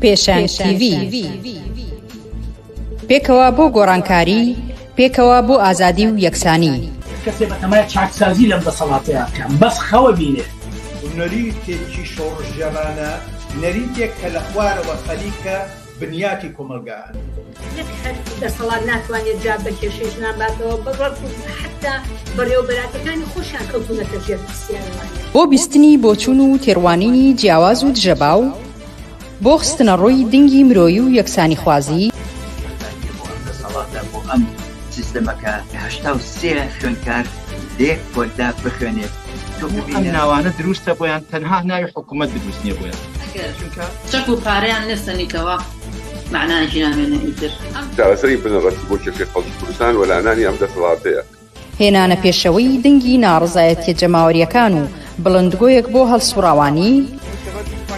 پێشنگ TV پێکەوە بۆ گۆڕانکاری، پێکەوە بۆ ئازادی و یەکسانی. کەسێ بەتەمای چاکسازی لەم دەسەڵاتەیە بکەم، بەس خەوە بینێ. نەریتێکی شۆڕژێرانە، نەریتێک کە لە خوارەوە خەلیکە بنیاتی کۆمەلگایان. یەک هەر دەسەڵات ناتوانێت جا بە کێشەیەک ناباتەوە بەڕەک حتا بەڕێوەبەراتەکانی خۆشیان کەوتونەتە ژێر پرسیارەوانی. بۆ بیستنی بۆچوون و تێڕوانینی جیاواز و دژەباو، بۆ خستنە ڕۆی دنگی مرۆیی و یەکسانی خوازی، دەسەڵاتە بۆ ئەم سیستەمەکە 83 خوێندکار لێک بۆدا بخوێنێت. ئەم ناوانە دروستە بۆیان تەنها ناوی حکوومەت دروست نییە بۆیان چەک و پارەیان نستنیکەوە معنایکی نامێنە ئیتر چارەسەری بنەڕەتی بۆ کێشەی خەڵکی کوردستان و لانانی ئەم دەسەڵاتەیە. هێنانە پێشەوەی دنگی ناڕزایەتیە جەماوەریەکان و بڵندگۆیەک بۆ هەڵسوڕاوانی،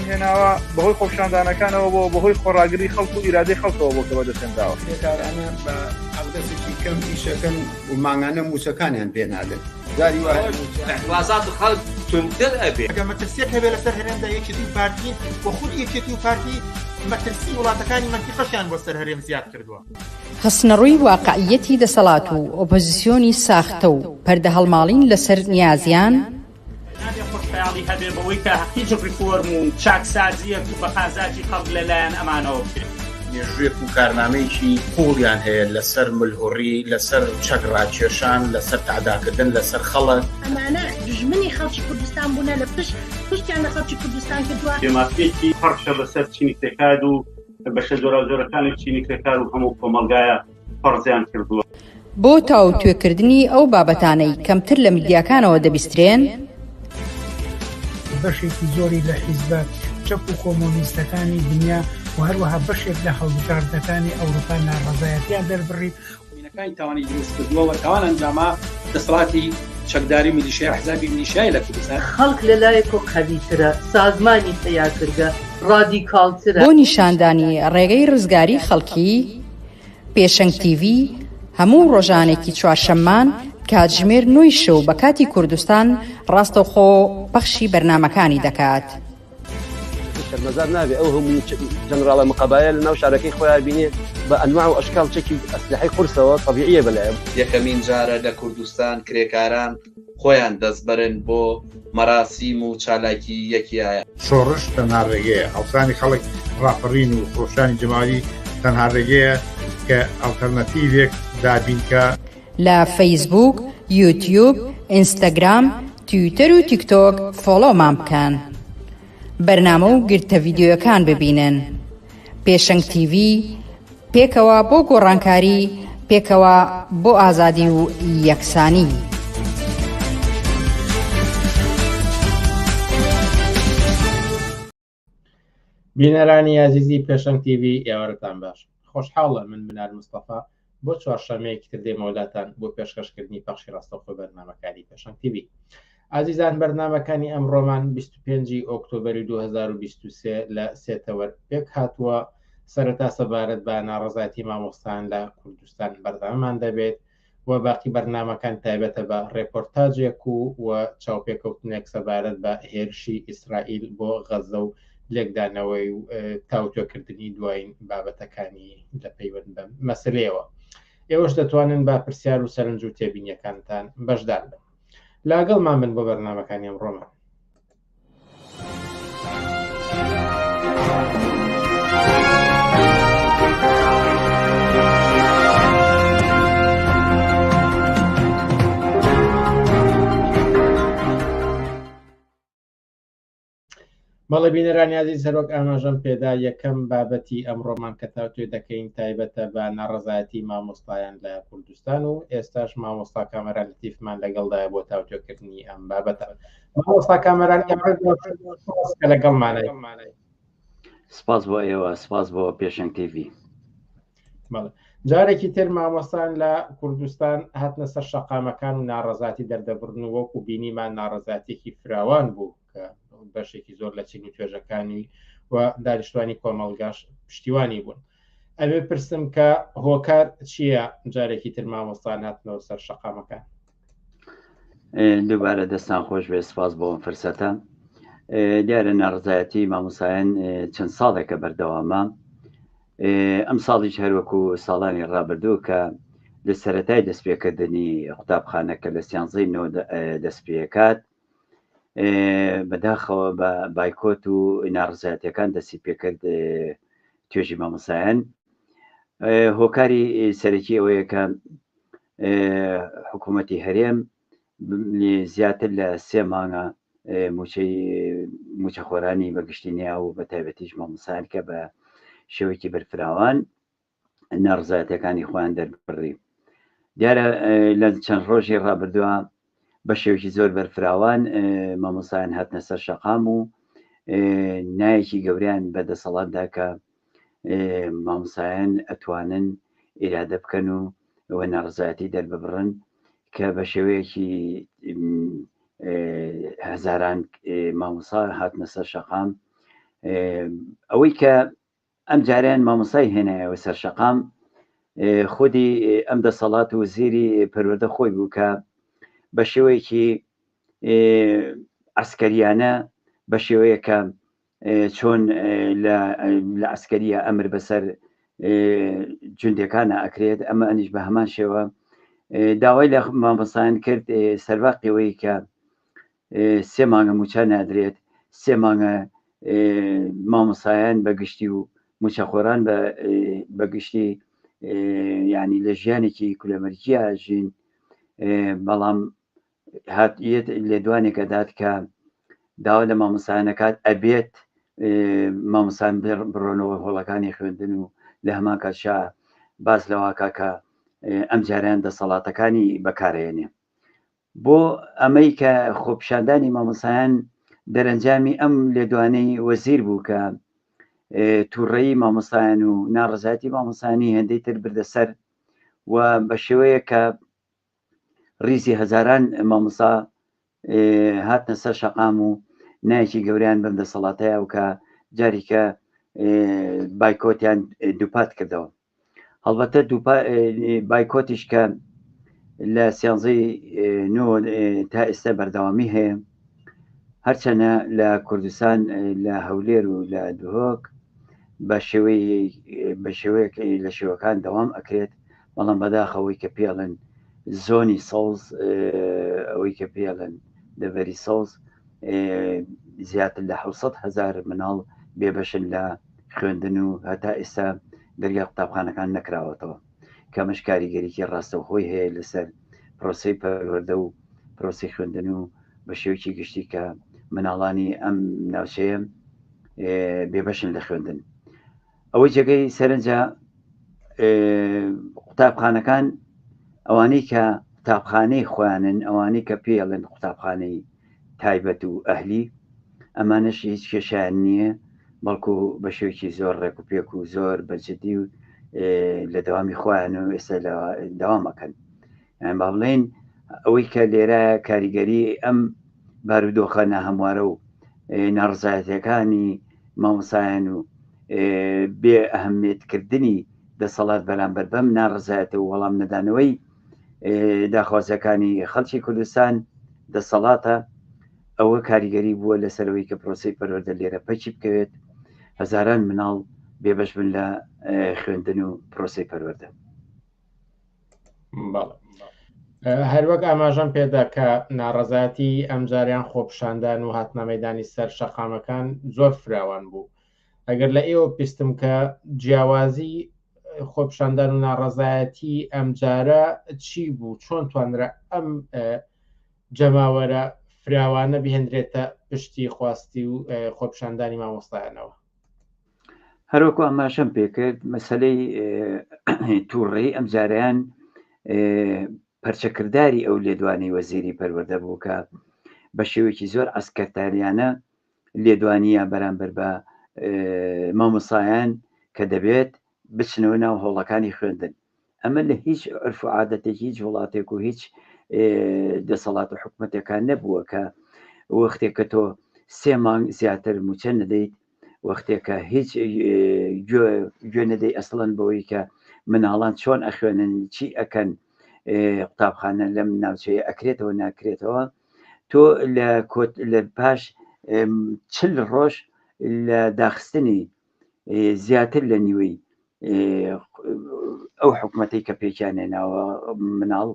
هێناوە بەهۆی خۆپشاندانەکانەوە بۆ بەهۆی خۆڕاگری خەڵک و ئیرادەی خەڵکەوە بۆ کە بەدەستێنراوە. بێکارانە بە ئەودەسێکی کەم ئیشەکەن و ماگانە موچەکانیان پێنادن. وازات خەڵک تونتر ئەبێ. ئەگەر مەترسیەک هەبێ لەسەر هەرێمدا یەکێتی و پارتی و خود یەکێتی و پارتی مەترسی وڵاتەکانی مەنتیقەشیان بۆ سەر هەرێم زیاد کردووە. خستنەڕووی واقعیەتی دەسەڵات و ئۆپۆزیسیۆنی ساختە و پەردە هەڵماڵین لەسەر نیازیان، خۆشحاڵی هەبێ بەوەی کە هیچ ریفۆرم و چاکسازیەک و بەخازاتی خەڵک لەلایەن ئەمانەوە بکرێت. مێژوویەک و کارنامەیەکی قوڵیان هەیە لەسەر ملهوڕی، لەسەر چەکڕاکێشان، لەسەر تعداکردن لەسەر خەڵک. ئەمانە دژمنی خەڵکی کوردستان بوونە لە پشتیان لە خەڵکی کوردستان کردووە. دێماسیەکی پەرشە بەسەر چینی کرێکار و بەشە جۆراوجۆرەکانی چینی کرێکار و هەموو کۆمەلگایە پەرزیان کردووە. بۆ تاو توێکردنی ئەو بابەتانەی کەمتر لە میدیاکانەوە دەبیسترێن، بەشێکی زۆری لە حیزبە چەپ و کۆمۆنیستەکانی دنیا و هەروەها بەشێک لە هەڵبژاردنەکانی ئەوروپا ناڕەزایەتیان دەربڕی وینەکانی تاوانی دروست کردووە و تاوان ئەنجاما دەسەڵاتی چەکداری میلیشیای حزابی میلیشیای لە کوردستان. خەڵک لەلایەک و قەویترە، سازمانی تەیارکردە، ڕادیکاڵترە. بۆ نیشاندانی ڕێگەی ڕزگاری خەڵکی، پێشنگ TV هەموو ڕۆژانێکی چوارشەممان کاتژمێر 9 شەو بە کاتی کوردستان ڕاستەوخۆ پەخشی بەرنامەکانی دەکات. شەرمەزار نابێ ئەو هەموو جەنەراڵە مقەبایە لە ناو شارەکەی خۆیان بینێ بە ئەنواع و ئەشکال چەکی ئەسلحەی قورسەوە طەبیعیە بەلایە. یەکەمین جارە لە کوردستان کرێکاران خۆیان دەستبەرن بۆ مەراسیم و چالاکی یەکیایە. شۆڕش تەنها ڕێگەیە، هەڵسانی خەڵک ڕاپەڕین و خۆشانی جەماوی تەنها ڕێگەیە کە ئەڵتەرنەتیڤێک دابینکە. لە فەیسبوک، یوتیوب، ئینستاگرام، تویتەر و تیکتۆک فۆلۆمان بکەن. بەرنامە و گرتە ڤیدیۆیەکان ببینن. پێشنگ TV پێکەوە بۆ گۆڕانکاری، پێکەوە بۆ ئازادی و یەکسانی. بینەرانی عزیزی پێشنگ TV ئێوارتان باش. خۆشحاڵە من بنار مستەفا بۆ چوارشەمەیەکی تر دێمەوەلاتان بۆ پێشکەشکردنی پەخشی ڕاستەوخۆ بەرنامەکانی پێشنگ TV. عزیزان بەرنامەکانی ئەمڕۆمان 25 ئۆکتۆبەری 2023 لە سێتەوە پێک هاتووە. سەرەتا سەبارەت بە ناڕەزایەتی مامۆستایان لە کوردستان بەردەوامان دەبێت و باقی بەرنامەکان تایبەتە بە ڕێپۆرتاژێک و چاوپێکەوتنێک سەبارەت بە هێرشی ئیسرائیل بۆ غەزە و لێکدانەوەی و تاوتۆکردنی دوایین بابەتەکانی لە پەیوەند بە مەسلەیەوە. ئێوەش دەتوانن با پرسیار و سەرنج و تێبینیەکانتان بەشدار بن. لاگەڵمان بن بۆ بەرنامەکانی ئەمڕۆمان. بەڵێ بینەرانی عزیز هەروەک ئاماژەم پێدا یەکەم بابەتی ئەمڕۆمان کە تاوتوێ دەکەین تایبەتە بە ناڕەزایەتی مامۆستایان لە کوردستان و ئێستاش مامۆستا کامەران لەتیفمان لەگەڵدایە بۆ تاوتوێکردنی ئەم بابەتە. مامۆستا کامەران کە لەگەڵمانای. سپاس بۆ ئێوە، سپاس بۆ پێشنگ TV. جارێکی تر مامۆستان لە کوردستان هاتنە سەر شەقامەکان و ناڕەزاتی دەردەبڕن و وەکو بینیمان ناڕەزاتێکی فراوان بوو کە بەشێکی زۆر لە چین و توێژەکانی و دانیشتوانی کۆمەڵگاش پشتیوانی بوون. ئەوێ پرسم کە هۆکار چییە جارێکی تر مامۆستان هاتنەوە سەر شەقامەکان؟ دووبارە دەستان خۆش بێ، سپاس بۆ فرسەتە. دیارە ناڕزایەتی مامۆسایان چەند ساڵێکە بەردەوامە. ئەم ساڵیش هەروەکو ساڵانی ڕابردوو کە لە سەرەتای دەستپێکردنی قوتابخانەکە لە 13 دەستپێکات بەداخەوە بە بایکۆت و ناڕزایەتەکان دەستی پێکرد توێژی مامۆسایان. هۆکاری سەرەکی ئەوەیە کە حکوومەتی هەرێم زیاتر لە 3 مانگە موچەخۆرانی بەگشتینیا و بە تایبەتیش مامۆسایان کە بە شێوەیەکی بەرفراوان ناڕزایەتەکانی خۆیان دەربڕی. دیارە لە چەند ڕۆژی ڕابردووە بە شێوەیەکی زۆر بەرفراوان مامۆسایان هاتنە سەر شەقام و نایەکی گەوریان بەدەسەڵاتدا کە مامۆسایان ئەتوانن ئیرادە بکەن و ناڕزایەتی دەرببڕن کە بە شێوەیەکی هەزاران مامۆسا هاتنە سەر شەقام. ئەوەی کە ئەم جاریان مامۆسای هێنایەوە سەر شەقام خودی ئەم دەسەڵات و وزیری پەروەردە خۆی بوو کە بە شێوەیەکی ئەسکەریانە بە شێوەیەکە چۆن لە ئەسکەریە ئەمر بەسەر جوندەکانە ئەکرێت. ئەمە ئەنیش بە هەمان شێوە داوای لە مامۆسایان کرد سەرباقیەوەی کە 3 مانگە موچە نادرێت، 3 مانگە مامۆسایان بەگشتی و موچەخۆران بەگشتی ینی لە ژیانێکی کولەمەرجیە ژین. بەڵام هاتیت لێدوانێکە دات کە داوا لە مامۆسایانەکات ئەبێت مامۆسایان بڕۆنەوە هۆڵەکانی خوێندن و لە هەمان کاتشا باز لەواکە کە ئەم جاریان دەسەڵاتەکانی بەکارێنێ. بۆ ئەمەی کە خۆپیشاندانی مامۆسایان دەرەنجامی ئەم لێدوانەی وەزیر بوو کە تووڕێی مامۆسایان و ناڕزایەتی مامۆسایانی هێندەی تر بردەسەر و بە شێوەیە کە ریزی هەزاران مامۆسا هاتنە سەر شەقام و نایەکی گەوریان بەم دەسەڵاتەیە و کە جاریکە بایکۆتیان دووپات کردەوە. هەڵبەتە بایکۆتیش کە لە 13 تا ئێستا بەردەوامی هەیە، هەرچەنە لە کوردستان لە هەولێر و لە دوهۆک بە شێوەیەک لە شێوەکان دەوام ئەکرێت، بەڵام بەداخەوەی کە پێڵن زۆنی سەوز ئەوەی کە پێڵن دەبەری سەوز زیاتر لە 700,000 مناڵ بێبەشن لە خوێندن و هەتا ئێستا دەرگا قوتابخانەکان نەکراوەتەوە، کەمەش کاریگەریکی ڕاستەوخۆی هەیە لەسەر پرۆسی پەروەردە و پرۆسی خوێندن و بە شێوەیەکی گشتی کە مناڵانی ئەم ناوچەیە بێبەشن لە خوێندن. ئەوەی جێگەی سەرنجە قوتابخانەکان ئەوانەی کە قوتابخانەی خۆیانن، ئەوانەی کە پێڵن قوتابخانەی تایبەت و ئەهلی، ئەمانەش هیچ کێشیان نییە، بەڵکو بە شێوەیەکی زۆر ڕێک و پێک و زۆر بەجددی و لە دەوامی خۆیان و ئێستا دەوامەکەن. یان با بڵێن ئەوەی کە لێرە کاریگەری ئەم بارودۆخە هەموارە و ناڕزایەتەکانی مامۆسایان و بێ ئەهەمیەتکردنی دەسەڵات بەرامبەر بەم ناڕزایەتە و وەڵام نەدانەوەی داخوازەکانی خەڵکی کوردستان دەسەڵاتە. ئەوە کاریگەری بووە لەسەرەوەی کە پرۆسی پەروەردە لێرە پەچی بکەوێت، هەزاران مناڵ بێبەش بن لە خوێندن و پرۆسی پەروەردە. هەروەک ئاماژەم پێدا کە ناڕزایەتی ئەم جاریان خۆپیشاندان و هاتنە مەیدانی سەر شەقامەکان زۆر فراوان بوو. ئەگەر لە ئێوە پێستم کە جیاوازی خۆپیشاندان و ناڕزایەتی ئەم جارە چی بوو، چۆن توانرە ئەم جەماوەرە فراوانە بهێنرێتە پشتی خواستی و خۆپیشاندانی مامۆستایانەوە؟ هەروەکو ئاماژەم پێکرد مەسەلەی تووڕێی ئەم جاریان پەرچەکردداری ئەو لێدوانی وەزیری پەروەردە بوو کە بە شێوەیەکی زۆر ئەسکەرتاریانە لێدوانیە بەرامبەر بە مامۆسایان کە دەبێت بچنەوە ناو هۆڵەکانی خوێندن. ئەمە لە هیچ عرف و عادەتێکی هیچ وڵاتێک و هیچ دەسەڵات و حکومەتەکان نەبووە کە وەختێک کە تۆ 3 مانگ زیاتر موچە نەدەیت، وەختێکە هیچ گوێ نەدەی ئەسڵەن بەوەی کە مناڵان چۆن ئەخوێنن، چی ئەکەن، قوتابخانە لەم ناوچەیە ئەکرێتەوە ناکرێتەوە. تۆ لە پاش 40 ڕۆژ لە داخستنی زیاتر لە نیوەی ئەو حکوومەتی کە پێکیانێناوە مناڵ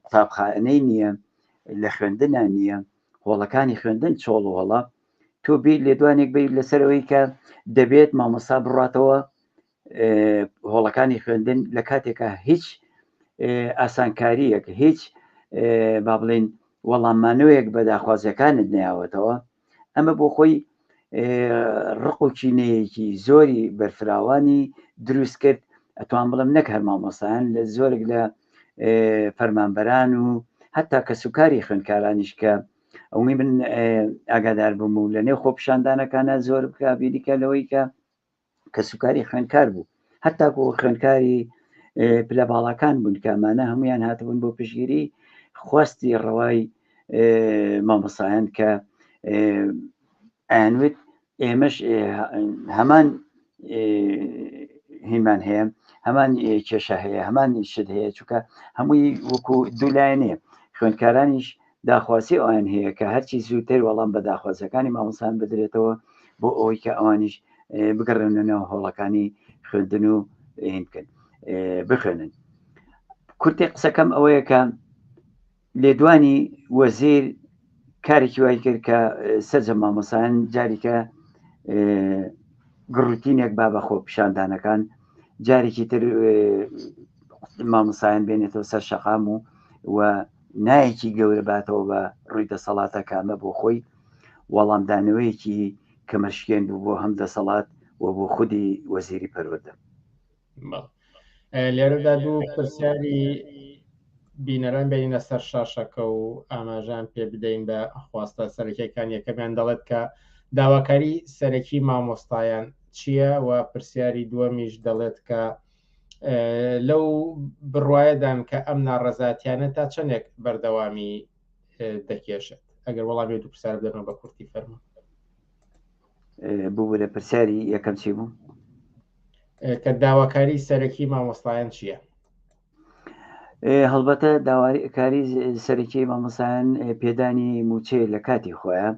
قوتابخانەی نییە، لە خوێندنە نییە، هۆڵەکانی خوێندن چۆڵوەڵە، تۆ بیر لێدوانێک بیر لەسەرەوەی کە دەبێت مامۆستا بڕاتەوە هۆڵەکانی خوێندن لە کاتێکە هیچ ئاسانکاریەک، هیچ با بڵێن وەڵاممانەوەیەک بە داخوازیەکانت نەیاوەتەوە. ئەمە بۆ خۆی ڕق و کینەیەکی زۆری بەرفراوانی دروست کرد. ئەتوان بڵم نەک هەر مامۆستایان، لە زۆرێک لە فەرمانبەران و حتا کە سوکاری خوێندکارانیش کە ئەومی من ئاگادار بووم و لە نێو خۆپشاندانەکانە زۆر بکە بیریکە لەوەی کە سوکاری خوێندکار بوو، حتا بۆ خوێندکاری پلە باڵەکان بوون کامانە هەمویان هاتبوون بۆ پشگیری خواستی ڕەوای مامۆستایان کە ئەیانوت ئێمەش هەمان هیمان هەیە، هەمان کێشە هەیە، هەمان شت هەیە، چونکە هەمووی وەکو دوولایەنێ. خوێندکارانیش داخواسی ئەوان هەیە کە هەرچی زووتر وەڵام بە داخوازەکانی مامۆستایان بدرێتەوە بۆ ئەوەی کە ئەوانیش بگەڕێنەوە هۆڵەکانی خوێندن و بکەن بخوێنن. کورتی قسەکەم ئەوەیە کە لێدوانی وەزیر کارێکی وای کرد کە سەرجە مامۆستایان جاریکە گڕوتینێک با بە خۆپیشاندانەکان، جارێکی تر مامۆستایان بێنێتەوە سەر شەقام و نایەکی گەورە باتەوە بە ڕووی دەسەڵاتە کامە بۆ خۆی وەڵامدانەوەیەکی کەمەشکێن بوو بۆ هەم دەسەڵات و بۆ خودی وەزیری پەروەردە. لێرەدا دوو پرسیاری بینەران بینە سەر شاشەکە و ئاماژان پێ بدەین بە خواستە سەرەکیەکان. یەکەمیان دەڵێت کە داواکاری سەرەکی مامۆستایان چییە؟ و پرسیاری دووەمیش دەڵێت کە لەو بڕواایەدان کە ئەم ناڕەزاتیانە تا چەندێک بەردەوامی دەکێشێت؟ ئەگەر وەڵامی دوو پرسیار بدەنەوە بە کورتی فەرمە. بوو لە پرسیاری یەکەم چی بوو؟ کە داواکاری سەرەکی مامۆستایان چییە؟ هەڵبەتە داواکاری سەرەکی مامۆستایان پێدانی موچێ لە کاتی خۆیان.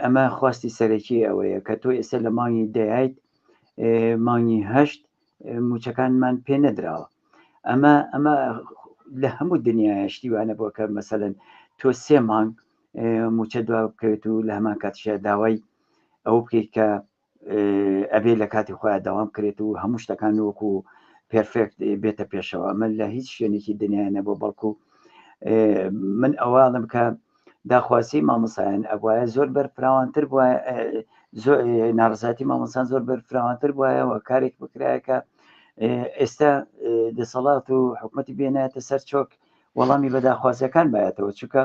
ئەمە خواستی سەرەکی ئەوەیە کە تۆ ئێستا لە مانگی دەیایت مانگی 8 موچەکانمان پێ نەدراوە. ئەمە لە هەموو دنیای شتیوانە بۆ کە مەسەلەن تۆ 3 مانگ موچە دوا بکەوێت و لە هەمان کاتیشە داوای ئەو بکەیت کە ئەبێ لە کاتی خۆیان داوام کرێت و هەموو شتەکان وەکو پێرفێکت بێتە پێشەوە. ئەمە لە هیچ شوێنێکی دنیایە بۆ بەڵکو من ئەوواڵم کە داخواسی مامۆستایان ئەوایە زۆر بەرفراوانتر بووە، ناڕزاتی مامۆستایان زۆر بەرفراوانتر بووایەوە کارێک بکرایە کە ئێستا دەسەڵات و حکوومەتی بێنایەتە سەر چۆک وەڵامی بە داخوازیەکان بایەتەوە، چونکە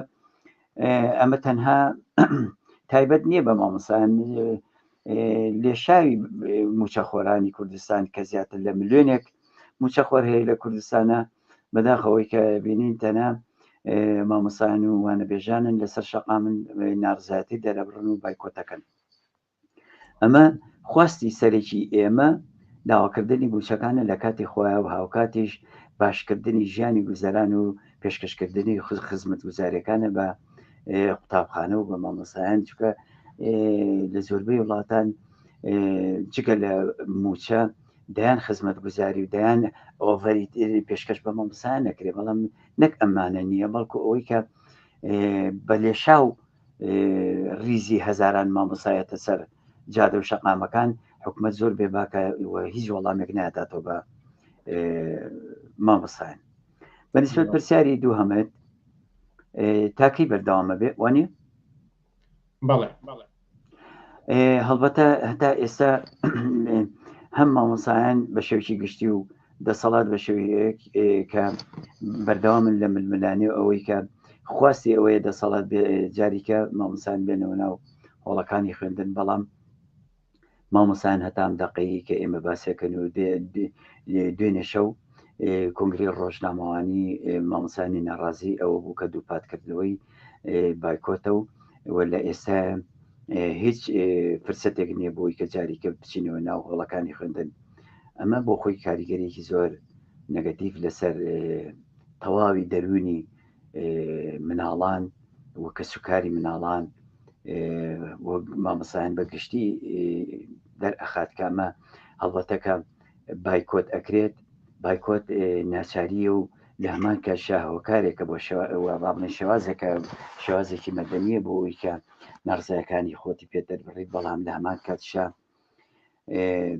ئەمە تەنها تایبەت نییە بە مامۆستایان. لێشاوی موچەخۆرانی کوردستان کە زیاتر لە ملیۆنێک موچەخۆر هەیە لە کوردستانە، بەداخەوەی کە بینین تەنها مامۆستایان و وانەبێژانن لەسەر شەقامن ناڕزاتی دەرەبڕن و بایکۆتەکەن. ئەمە خواستی سەرێکی ئێمە داواکردنی بوچەکانە لە کاتی خۆیان و هاوکاتیش باشکردنی ژیانی گوزەران و پێشکەشکردنی خزمەت گوزاریەکانە بە قوتابخانە و بە مامۆستایان، چونکە لە زۆربەی وڵاتان جگە لە موچە دەیان خزمەت گوزاری و دەیان ئۆڤەری پێشکەش بە مامۆستایان نەکرێ، بەڵام نەک ئەمانە نییە، بەڵکو ئەوەی کە بە لێشاو ریزی هەزاران مامۆستایەتە سەر جادە و شەقامەکان حکومەت زۆر بێباکە هیچ وەڵامێک ناداتەوە بە مامۆستایان. بەنسبەت پرسیاری دوو هەمێت تاکەی بەردەوامە بێ وانە؟ بەڵێ هەڵبەتە هەتا ئێستا هەم مامۆستایان بە شێوکی گشتی و دەسەڵات بە شێوەیەک کە بەردەوامن لە ململانێ ئەوەی کە خواستی ئەوەیە دەسەڵات جاریکە مامۆستایان بێنەوە ناو هۆڵەکانی خوێندن، بەڵام مامۆستایان هەتام دەقەیی کە ئێمە باسیەکەن و دوێنێ شەو کۆنگری ڕۆژنامەوانی مامۆستایانی ناڕازی ئەوە بوو کە دووپاتکردنەوەی بایکۆتە و وەلا ئێستا هیچ فرسەتێک نییە بۆی کە جاریکە بچینەوە ناو هۆڵەکانی خوێندن. ئەمە بۆ خۆی کاریگەرێکی زۆر نەگەتیڤ لەسەر تەواوی دەرونی مناڵان و کە سوکاری مناڵان مامەسایان بەگشتی دەرئەخات کامە هەڵەتەکە بایکۆت ئەکرێت بایکۆت ناچاریە و لە هەمان کەشە هۆکارێکە بۆ باڵێن شێوازێکی مەدەنیە بۆ ئەوی کە نەڕزایەکانی خۆتی پێدەربڕیت بەڵام لە هەمان کاتشە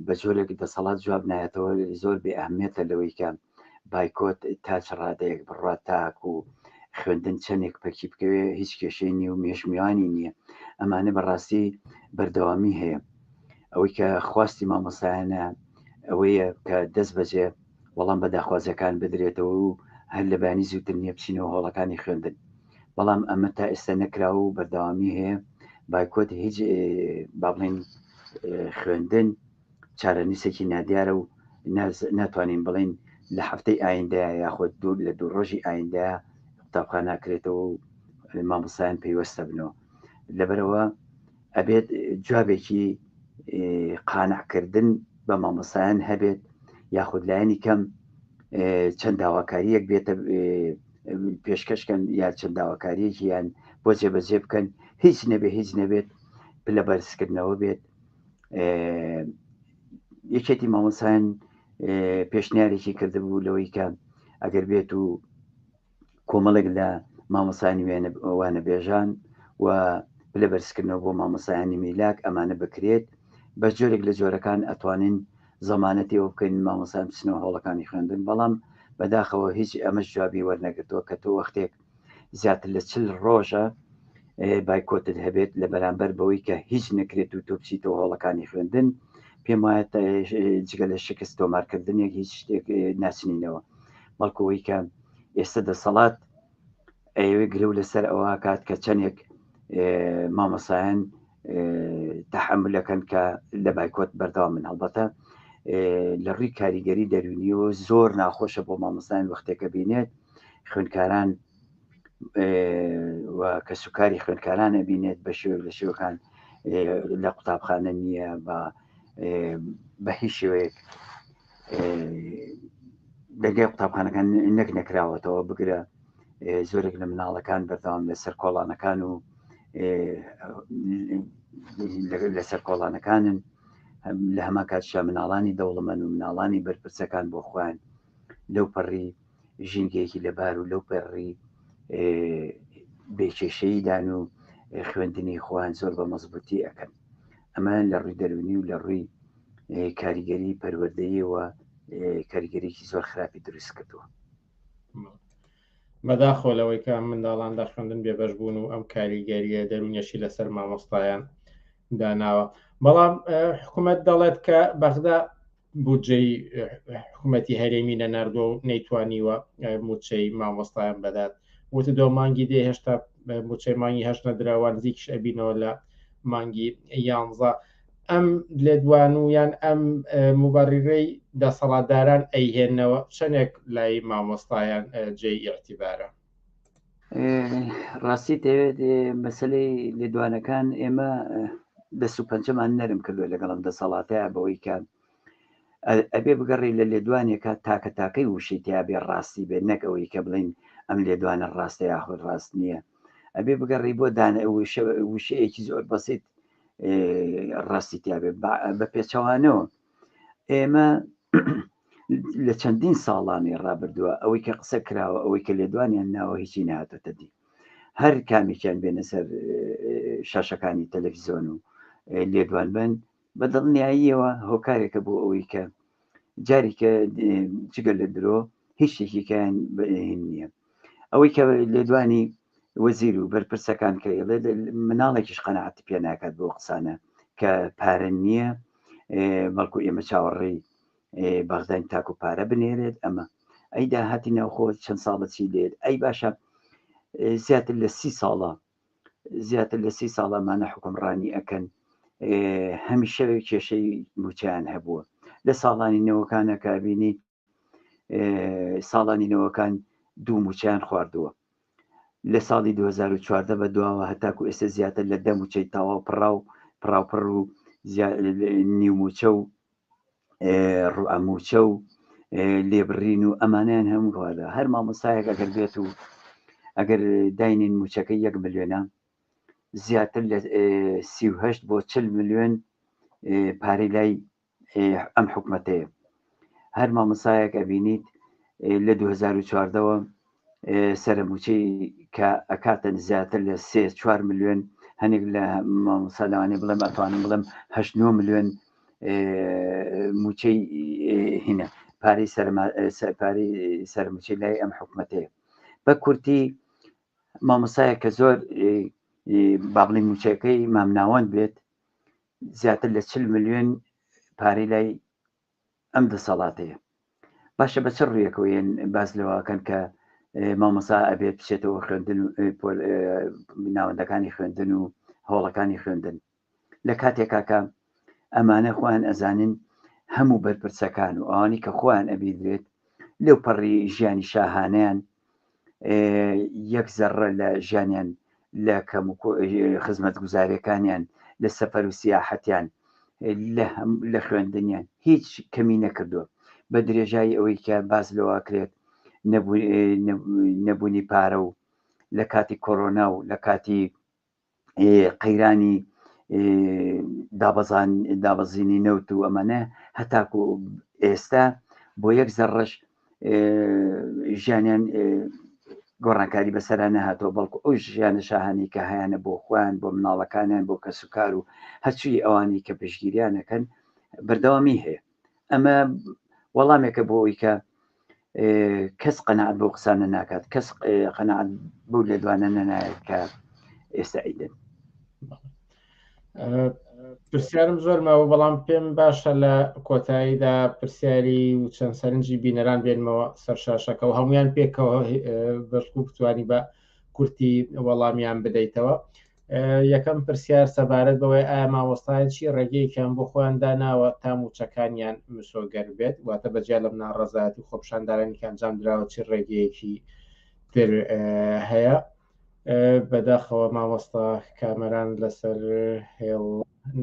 بە جۆرێک دەسەڵات جواب نایەتەوە زۆر بێ ئەهمیێتە لەوەی کە بایکۆت تا چ ڕادەیەک بڕات تاک و خوێندن چەندێک پەکی بکەوێ هیچ کێشەی نیە و مێشمیوانی نییە ئەمانە بەڕاستی بەردەوامی هەیە ئەوەی کە خواستی مامۆسایانە ئەوەیە کە دەست بەجێ وەڵام بە داخوازەکان بدرێتەوە و هەر لەبانی زووتر نییە بچینەوە هۆڵەکانی خوێندن بەڵام ئەمە تا ئێستا نەکراوە و بەردەوامی هەیە بایکۆت هیچ با بڵێن خوێندن چارەنووسێکی نادیارە و ناتوانین بڵین لە هەفتەی ئایندەیە یاخۆ لە دوو ڕۆژی ئایندەیە قوتابخان ناکرێتەوە و مامۆسایان پێیوەستە بنەوە لەبەرەوە ئەبێت جوابێکی قانعکردن بە مامۆسایان هەبێت یاخود لایەنی کەم چەند داواکاریەک بێتە پێشکەشکەن یا چەند داواکاریەکی یان بۆ جێبەجێ بکەن هیچ نەبێت پلە بەرزکردنەوە بێت یەکێتی مامۆسایان پێشنیارێکی کردبوو لەوەی کە ئەگەر بێت و کۆمەڵێک لە مامۆسایانی وانە بێژان و پلە بەرزکردنەوە بۆ مامۆسایانی میلاک ئەمانە بکرێت بە جۆرێک لە جۆرەکان ئەتوانین زەمانەتیەوە بکەین مامۆسایان بچنەوە هۆڵەکانی خوێندن بەڵام بەداخەوە هیچ ئەمەش جوابی وەرنەگرتووە کە تۆ وەختێک زیاتر لە 40 ڕۆژە بایکۆتت هەبێت لە بەرامبەر بەوەی کە هیچ نەکرێت و تۆ بچیتەوە هۆڵەکانی خوێندن پێم وایە جگە لە شکست تۆمارکردنێک هیچ شتێک ناچنینەوە بەڵکوەوەی کە ئێستا دەسەڵات ئەوێ گرە و لەسەر ئەوە کات کە چەندێک مامۆسایان تەحملەکەن کە لە بایکۆت بەردەوام من هەڵبەتە لە ڕووی کاریگەری دەرونیەوە زۆر ناخۆشە بۆ مامۆسایان وەختێکە بینێت خوێندکاران و کە سوکاری خوێندکارانە بینێت بە شێوەیەک لە شێوەکان لە قوتابخانە نییە بە هیچ شێوەیەک لەگەی قوتابخانەکان نەک نەکراوەتەوە بگرە زۆرێک لە مناڵەکان بەردەوام لەسەر کۆڵانەکان و لەسەر کۆڵانەکانن لە هەما کاتشا مناڵانی دەوڵەمەند و مناڵانی بەرپرسەکان بۆ خۆیان لەو پەڕی ژینگەیەکی لەبار و لەو پەڕی بێکێشەییدان و خوێندنی خۆیان زۆر بە مەزبوطی ئەەکەن ئەمە لە ڕووی دەرونی و لە ڕووی کاریگەری پەروەردەییەوە کاریگەریکی زۆر خراپی دروست کردووە بەداخۆلەوەی کە منداڵاندا خوێندن بێبەش بوون و ئەم کاریگەریە دەرونیەشی لەسەر مامۆستایان داناوە بەڵام حکوومەت دەڵێت کە بەغدا بودجەی حکوومەتی هەرێمی نەناردۆ و نەیتوانیوە موچەی مامۆستایان بەدات وتە دۆ مانگی دێ هێشتا موچەی مانگی هەش نەدراوە نزیکش ئەبینەوە لە مانگی 11 ئەم لێدوان و یان ئەم مبەڕیرەی دەسەڵاتداران ئەیهێنەوە چەندێک لای مامۆستایان جێی ئێعتیبارە ڕاستی دەوێت مەسلەی لێدوانەکان ئێمە دەست و پەنجەمان نەرم کردووە لەگەڵم دەسەڵاتەیە بەوەی کە ئەبێ بگەڕی لە لێدوانێکە تاکە تاکەی وشەی تیا بێ ڕاستی بێت نەکەوەی کە بڵین ئەم لێدوانە ڕاستە یاخود ڕاست نییە ئەبێ بگەڕی بۆ وشەیەکی زۆر بەسیت ڕاستی تیا بێت بە پێچەوانەوە ئێمە لە چەندین ساڵانی ڕابردووە ئەوەی کە قسە کراوە ئەوەی کە لێدوانیان ناوە هیچی نهاتۆتە دی هەر کامێکیان بێنە سەر شاشەکانی تەلەڤیزۆن و لێدوان بن بە دڵنیاییەوە هۆکارێکە بۆ ئەوەی کە جارێکە جگە لە درۆ هیچ شتێکیان نییە ئەوەی کە لێدوانی وەزیر و بەرپرسەکان کە مناڵێکیش قەنەعەتی پێ ناکات بۆ قسانە کە پارە نییە بەڵکو ئێمە چاوەڕێی بەغدای تاک و پارە بنێرێت ئەمە ئەیدا هاتی ناوخۆ چەند ساڵە چی لێت ئەی باشە زیاتر لە 30 ساڵەمانە حکومڕانی ئەەکەن هەمیشە کێشەی موچیان هەبووە لە ساڵانی نەوەکانە کابینی ساڵانی نەوەکان دوو موچیان خواردووە لە ساڵی 2014 بە دواوە هەتاکو ئێستا زیاتر لە 10 موچەی تاوا پڕاوپڕ و نیوموچە و ڕوئەموچە و لێبڕین و ئەمانیان هەموو خواردە هەر مامۆستایەک ئەگەر بێت و ئەگەر داینین موچەکەی 1 ملیۆنە زیاتر لە 38 بۆ 40 ملیۆن پارەی لای ئەم حکوومەتەیە. هەر مامۆسایەک ئەبینیت لە 2014ەوە سەرموچەی کە ئەکاتە زیاتر لە 3-4 ملیۆن، هەنێک لە مامۆسالەوانی بڵێم ئەتوانم بڵێم 8-9 ملیۆن موچەی هینە پارەی سەرموچەی لای ئەم حکوومەتەیە. بە کورتی مامۆسایە کە زۆر با بڵین موچەکەی مامناوەند بێت زیاتر لە 40 ملیۆن پارەی لای ئەم دەسەڵاتەیە. باشە بە چ ڕوویەکەوەیان باز لەوەکەن کە مامۆسا ئەبێت بچێتەوە خوێندن ناوەندەکانی خوێندن و هەوڵەکانی خوێندن لە کاتێکا کە ئەمانە خۆیان ئەزانن هەموو بەرپرسەکان و ئەوانی کە خۆیان ئەبیدرێت لەو پەڕی ژیانی شاهانیان یەک زەڕە لە ژیانیان لە کەم خزمەت گوزاریەکانیان لە سەفەر و سیاحەتیان لە خوێندنیان هیچ کەمی نەکردووە بە درێژایی ئەوەی کە باز لەوەکرێت نەبوونی پارە و لە کاتی کۆرۆنا و لە کاتی قەیرانی دابەزینی نەوت و ئەمانە هەتاکو ئێستا بۆ یەک زەڕەش ژیانیان گۆڕانکاری بەسەرا نەهاتەوە، بەڵکو ئەو ژیانە شاهانی کە هەیەە بۆ خۆیان بۆ مناڵەکانیان بۆ کەسوکار و هەرچی ئەوانی کە پشتگیریانەکەن بەردەوامی هەیە. ئەمە وەڵامێکە بۆ ئەوی کە کەس قەنەعەت بۆ قسانە ناکات، کەس قەنەعەت بوو لە دوانە نەنایێت کە ئێستا ئیدن. پرسیارم زۆر ماوە بەڵام پێم باشە لە کۆتاییدا پرسیاری و چەند سەرنجی بینەران بێنمەوە سەر شاشەکە و هەمویان پێکەوە بەشکو بتوانی بە کورتی وەڵامیان بدەیتەوە. یەکەم پرسیار سەبارەت بەوەی ئایا مامۆستایەکی ڕێگەیەکیان بۆ خۆیان داناوە تا موچەکانیان مسۆگەر بێت، واتە بەجیا لە مناڕەزایەتی خۆپشاندارانێکی ئەنجام دراوە چی ڕێگەیەکی تر هەیە؟ بەداخەوە مامۆستا کامەران لەسەر هێڵ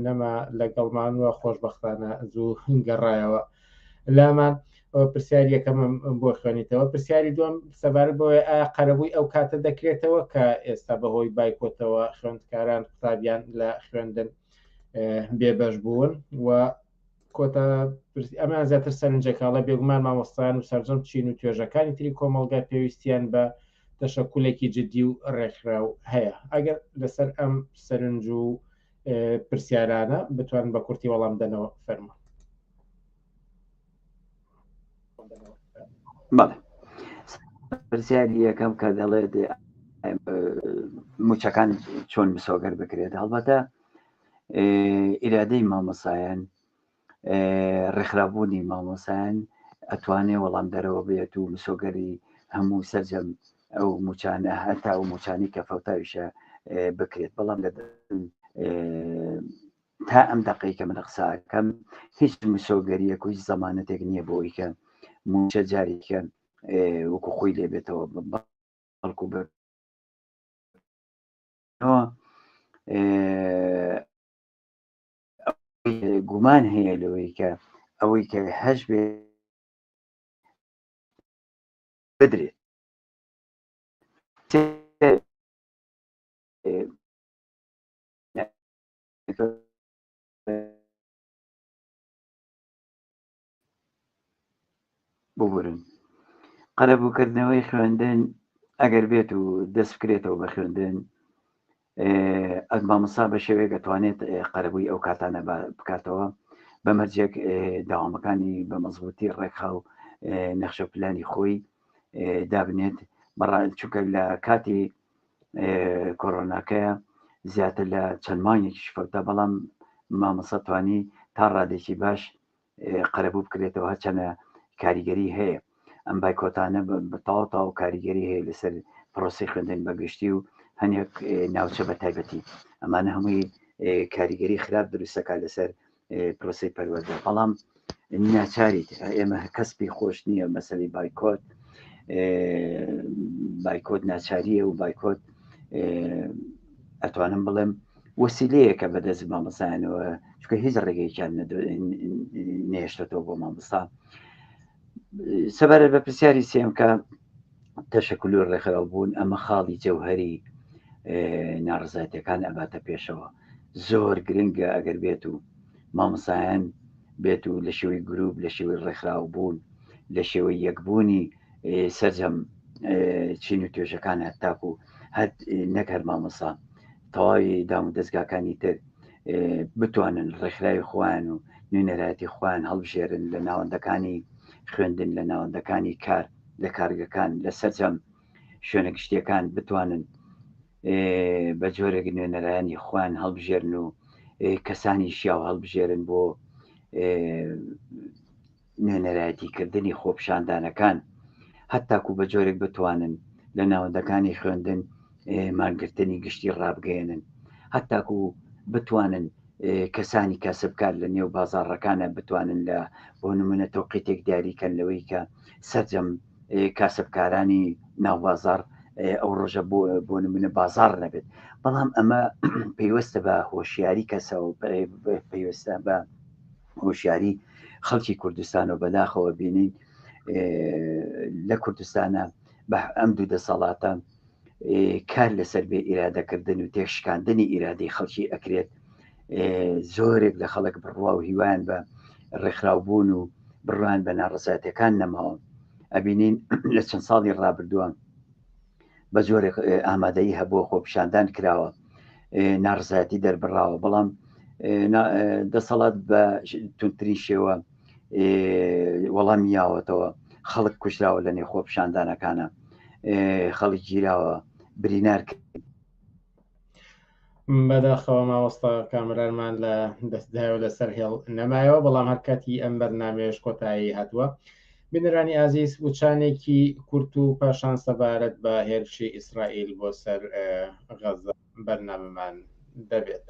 نەما لەگەڵمان وە خۆشبەختانە زوو گەڕایەوە لامان. پرسیاری یەکەم بۆ خوێنیتەوە. پرسیاری دوم سەبارەت بۆی ئایا قەرەبووی ئەو کاتە دەکرێتەوە کە ئێستا بەهۆی بایکۆتەوە خوێندکاران قوتابیان لە خوێندن بێبەش بوون و کۆتا ئەمان زیاتر سەرنجەکاڵە بێگومان مامۆستایان و سەرجەم چین و توێژەکانی تری کۆمەڵگا پێویستیان بە تەشەکولێکی جددی و ڕێکخراو هەیە. ئەگەر لەسەر ئەم سەرنج و پرسیارانە بتوان بە کورتی وەڵام دەنەوە فەرمە. بەڵێ پرسیاری یەکەم کە دەڵێت موچەکان چۆن مسۆگەر بکرێت، هەڵبەتە ئیرادەی مامۆسایان ڕێکخراوبوونی مامۆسایان ئەتوانێ وەڵام دەرەوە بێت و مسۆگەری هەموو سەرجەم ئەو موچانە هەتا و موچانی کە فەوتاویشە بکرێت. بەڵام لە تا ئەم دەقەی کە من قساکەم هیچ مسۆگەریەک و هیچ زەمانەتێک نییە بۆ ئەوی کە موچە جارێکە وەکو خۆی لێ بێتەوە بەڵکو گومان هەیە لەوەی کە ئەوەی کە هەش بێ بدرێت ببورن. قەرەبووکردنەوەی خوێندن ئەگەر بێت و دەست بکرێتەوە بە خوێندن مامۆستا بە شێوەیە دەتوانێت قەرەبووی ئەو کاتانە بکاتەوە بە مەرجێک داوامەکانی بە مەزبوطی ڕێکخاو نەخشە پلانی خۆی دابنێت. چونکە لە کاتی کۆڕۆناکەیە زیاتر لە چەند مانگێکیش فەوتە، بەڵام مامۆستا توانی تا ڕادێکی باش قەرەبوو بکرێتەوە هەرچەنە کاریگەری هەیە. ئەم بایکۆتانە بەتاو کاریگەری هەیە لەسەر پرۆسی خوێندن بەگشتی و هەنێک ناوچە بە تایبەتی ئەمانە هەمووی کاریگەری خراپ دروستەکە لەسەر پرۆسی پەروەردە. بەڵام ناچاریت ئێمە کەسبی خۆش نییە مەسەلەی بایکۆت ناچاریە و بایکۆت ئەتوانم بڵێم وەسیلەیە کە بەدەست مامۆستایانەوە چونکە هیچ ڕێگەیەکیان نێشتێتەوە بۆ مامۆستا. سەبارەت بە پرسیاری سێم کە تەشەکل و ڕێکخراو بوون ئەمە خاڵی جەوهەری ناڕزایەتەکان ئەباتە پێشەوە زۆر گرنگە ئەگەر بێت و مامۆسایان بێت و لە شێوەی گروپ لە شێوەی ڕێکخراو بوون لە شێوەی یەکبوونی سەرجەم چین و توێژەکان هەتاکو هەر نەکەر مامۆسا تەواوی دام و دەستگاکانی تر بتوانن ڕێکخراوی خوان و نوێنەرایەتی خوان هەڵبژێرن لە ناوەندەکانی خوێندن لە ناوەندەکانی کار لە کارگەکان لە سەرجەم شوێنە گشتیەکان بتوانن بە جۆرێک نوێنەرایانی خوان هەڵبژێرن و کەسانی شیاو هەڵبژێرن بۆ نوێنەرایەتیکردنی خۆپشاندانەکان هەتاکو بە جۆرێک بتوانن لە ناوەندەکانی خوێندن مانگرتنی گشتی ڕابگەێنن هەتاکو بتوانن کەسانی کەسبکار لە نێو بازاڕەکانە بتوانن لە بۆ نمونە تۆقیتێک دیاریکەن لەوەی کە سەرجەم کاسبکارانی ناوبازار ئەو ڕۆژە بۆ نمونە بازار نەبێت بەڵام ئەمە پەیوەستە بە هۆشیاری کەسەوە پەیوەستە بە هۆشیاری خەڵکی کوردستان و بەداخەوە بینین لە کوردستانە بە ئەم دوو دەسەڵاتە کار لەسەر بێ ئیرادەکردن و تێشکاندنی ئیرادەی خەڵکی ئەکرێت زۆرێک لە خەڵک بڕوا و هیوان بە ڕێکخراوبوون و بڕوان بە ناڕزایەتەکان نەماوە ئەبینین لە چەند ساڵی ڕابردووە بە جۆرێک ئامادەیی هەبووە خۆپیشاندان کراوە ناڕزایەتی دەربڕاوە بەڵام دەسەڵات بە تونترین شێوە وەڵامی یاوەتەوە خەڵک کوژراوە لە نێو خۆپیشاندانەکانە خەڵک گیراوە برینار بەداخەوە ماوەستا کامرارمان لە دەستدایەوە لەسەر هێڵ نەمایەوە بەڵام هەرکاتی ئەم بەرنامێش کۆتایی هاتووە بنرانی ئازیز وچانێکی کورت و پاشان سەبارەت بە هێرشی ئیسرائیل بۆ سەر غەزە بەرنامەمان دەبێت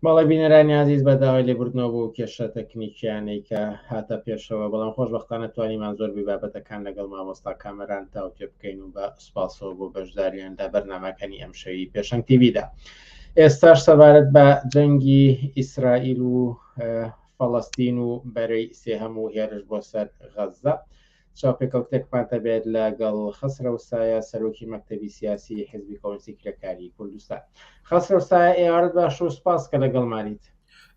بەڵێ بینەرانی عزیز بەداوای لێبوردنەوە بۆ کێشە تەکنیکیانەی کە هاتە پێشەوە بەڵام خۆشبەختانە توانیمان زۆر بابەتەکان لەگەڵ مامۆستا کامەران تاوتێ بکەین و بە سوپاسەوە بۆ بەشداریاندا بەرنامەکانی ئەم شەوی پێشەنگ تیڤیدا ئێستاش سەبارەت بە جەنگی ئیسرائیل و فەڵەستین و بەرەی سێهەم و هێرش بۆ سەر غەزە چاوپێکەوتێکمانتە بێت لەگەڵ خەسرەوسایە سەرۆکی مەکتەبی سیاسی حزبی کۆمونیستی کرێکاری کوردستان خەسرەوسایە ئێوارەت باش و سپاس کە لەگەڵمانیت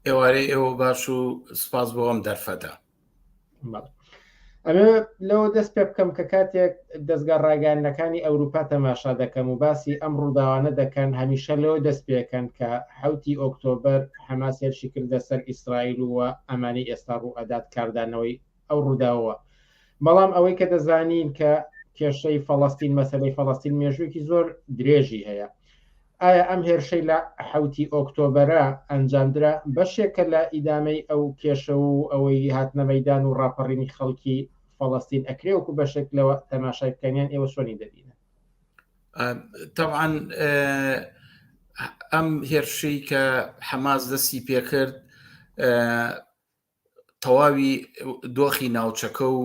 ئێوارەی ئێوە باش و سپاس بۆ ئەم دەرفەتە ئەمە لەوە دەست پێ بکەم کە کاتێک دەستگا ڕاگەاندنەکانی ئەوروپا تەماشا دەکەم و باسی ئەم ڕووداوانە دەکەن هەمیشە لەوە دەست پێکەن کە 7 ئۆکتۆبەر حەماس هێرشی کردە سەر ئیسرائیل وە ئەمانی ئێستا ڕوو ئەدات کاردانەوەی ئەو ڕووداوە بەڵام ئەوەی کە دەزانین کە کێشەی فەڵەستین مەسەلەی فەڵەستین مێژوویەکی زۆر درێژی هەیە ئایا ئەم هێرشەی لە 7 ئۆکتۆبەرە ئەنجامدرا بەشێکە لە ئیدامەی ئەو کێشە و ئەوەی هاتنە مەیدان و ڕاپەڕینی خەڵکی فەڵەستین ئەکرێ وەکو بەشێک لەوە تەماشای بکەنیان ئێوە سۆنی دەبینە طبعا ئەم هێرشەی کە حەماس دەستی پێکرد تەواوی دۆخی ناوچەکە و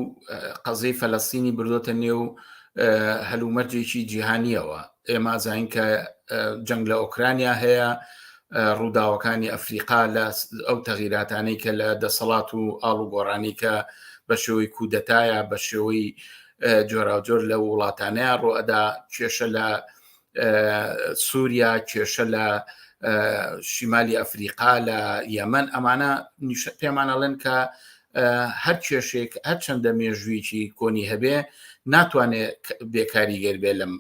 قەزەی فەلەستینی بردۆتە نێو هەلومەرجێکی جیهانیەوە ئێمە زانین کە جەنگ لە ئۆکرانیا هەیە ڕووداوەکانی ئەفریقا لە ئەو تەغیراتانەی کە لە دەسەڵات و ئاڵ و گۆڕانی کە بە شێوەی کودەتایە بە شێوەی جۆراوجۆر لە وڵاتانەیە ڕۆئەدا کێشە لە سووریا کێشە لە شیمالی ئەفریقا لە یەمەن ئەمانە پێمانەڵێن کە هەر کێشێک هەر چەندە مێژوویکی کۆنی هەبێ ناتوانێت بێکاریگەر بێ لەم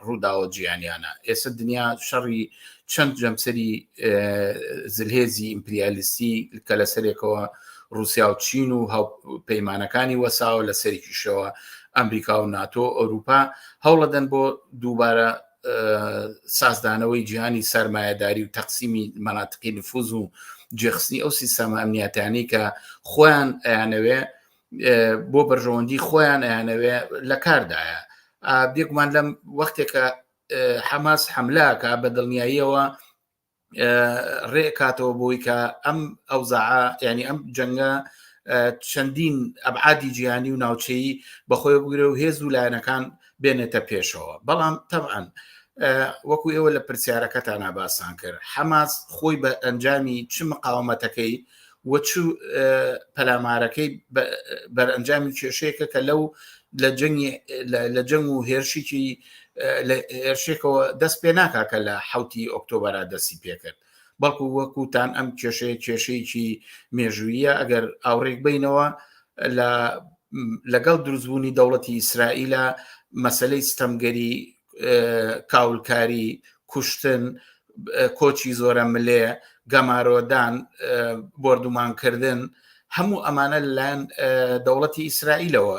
ڕووداوە جیهانیانە ئێستا دنیا شەڕی چەند جەمسەری زلهێزی ئیمپریالیستی کە لەسەرێکەوە رووسیا و چین و پەیمانەکانی وەساوە لە سەرکیشەوە ئەمریکا و ناتۆ ئەوروپا هەوڵەدەن بۆ دووبارە سازدانەوەی جیهانی سەرمایەداری و تەقسیمی مەناتقی نفوز و جێخستنی ئەو سیستەمە ئەمنیەتیانی کە خۆیان ئەیانەوێ بۆ بەرژەوەندی خۆیان ئەیانەوێ لە کاردایە. بێگومان لەم وەختێکە حەماس حملاکە بە دڵنیاییەوە ڕێکاتەوە بۆی کە ئەم ئەوزاعە ینی ئەم جەنگە چەندین ئەبعادی جیهانی و ناوچەیی بەخۆی بگرێ و هێز و لایەنەکان بێنێتە پێشەوە. بەڵام تەبعەن وەکو ئێوە لە پرسیارەکەتان باسان کرد، حەماس خۆی بە ئەنجامی چ مقاومەتەکەی و چ پەلامارەکەی بەرئەنجامی کێشەیەکە کە لەو لە جەنگ و هێرشێکی هێرشێکەوە دەست پێ ناکاکە لە 7 ئۆکتۆبەرا دەستی پێکرد، بەڵکو وەکوتان ئەم کێشەیەکی مێژوویە ئەگەر ئاوڕێک بینەوە لەگەڵ دروستبوونی دەوڵەتی ئیسرائیلە مەسەلەی ستەمگەری، کاولکاری، کوشتن، کۆچی زۆرە ملێ، گەمارۆدان، بردومانکردن، هەموو ئەمانە لەلایەن دەوڵەتی ئیسرائیلەوە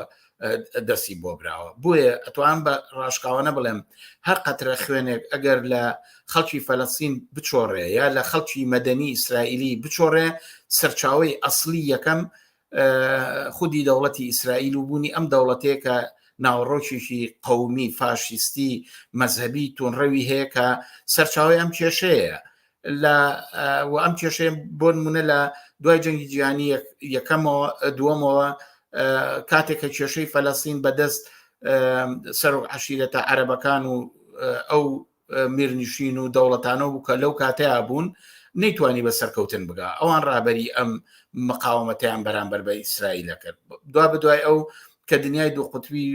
دەستی بۆ براوە. بۆیە ئەتوان بە ڕاشکاوانە بڵێم هەر قەترە خوێنێک ئەگەر لە خەڵکی فەلەستین بچۆڕێ یا لە خەڵکی مەدەنی ئیسرائیلی بچۆڕێ، سەرچاوەی ئەسلی یەکەم خودی دەوڵەتی ئیسرائیل و بوونی ئەم دەوڵەتەیە کە ناوڕۆکێکی قەومی فاشیستی مەذهبی تونڕەوی هەیە کە سەرچاوی ئەم کێشەیە و ئەم کێشەیە بۆ نمونە لە دوای جەنگی جیهانی یەکەمەوە دووەمەوە کاتێکە کێشەی فەلەستین بەدەست سەر و عەشیرەتە عەرەبەکان و ئەو میرنشین و دەوڵەتانە بوو کە لەو کاتەیە بوون نەیتوانی بە سەرکەوتن بگا، ئەوان ڕابەری ئەم مقاومەتیان بەرامبەر بە ئیسرائیلە کرد. دوا بەدوای ئەو کە دنیای دوو قوتبی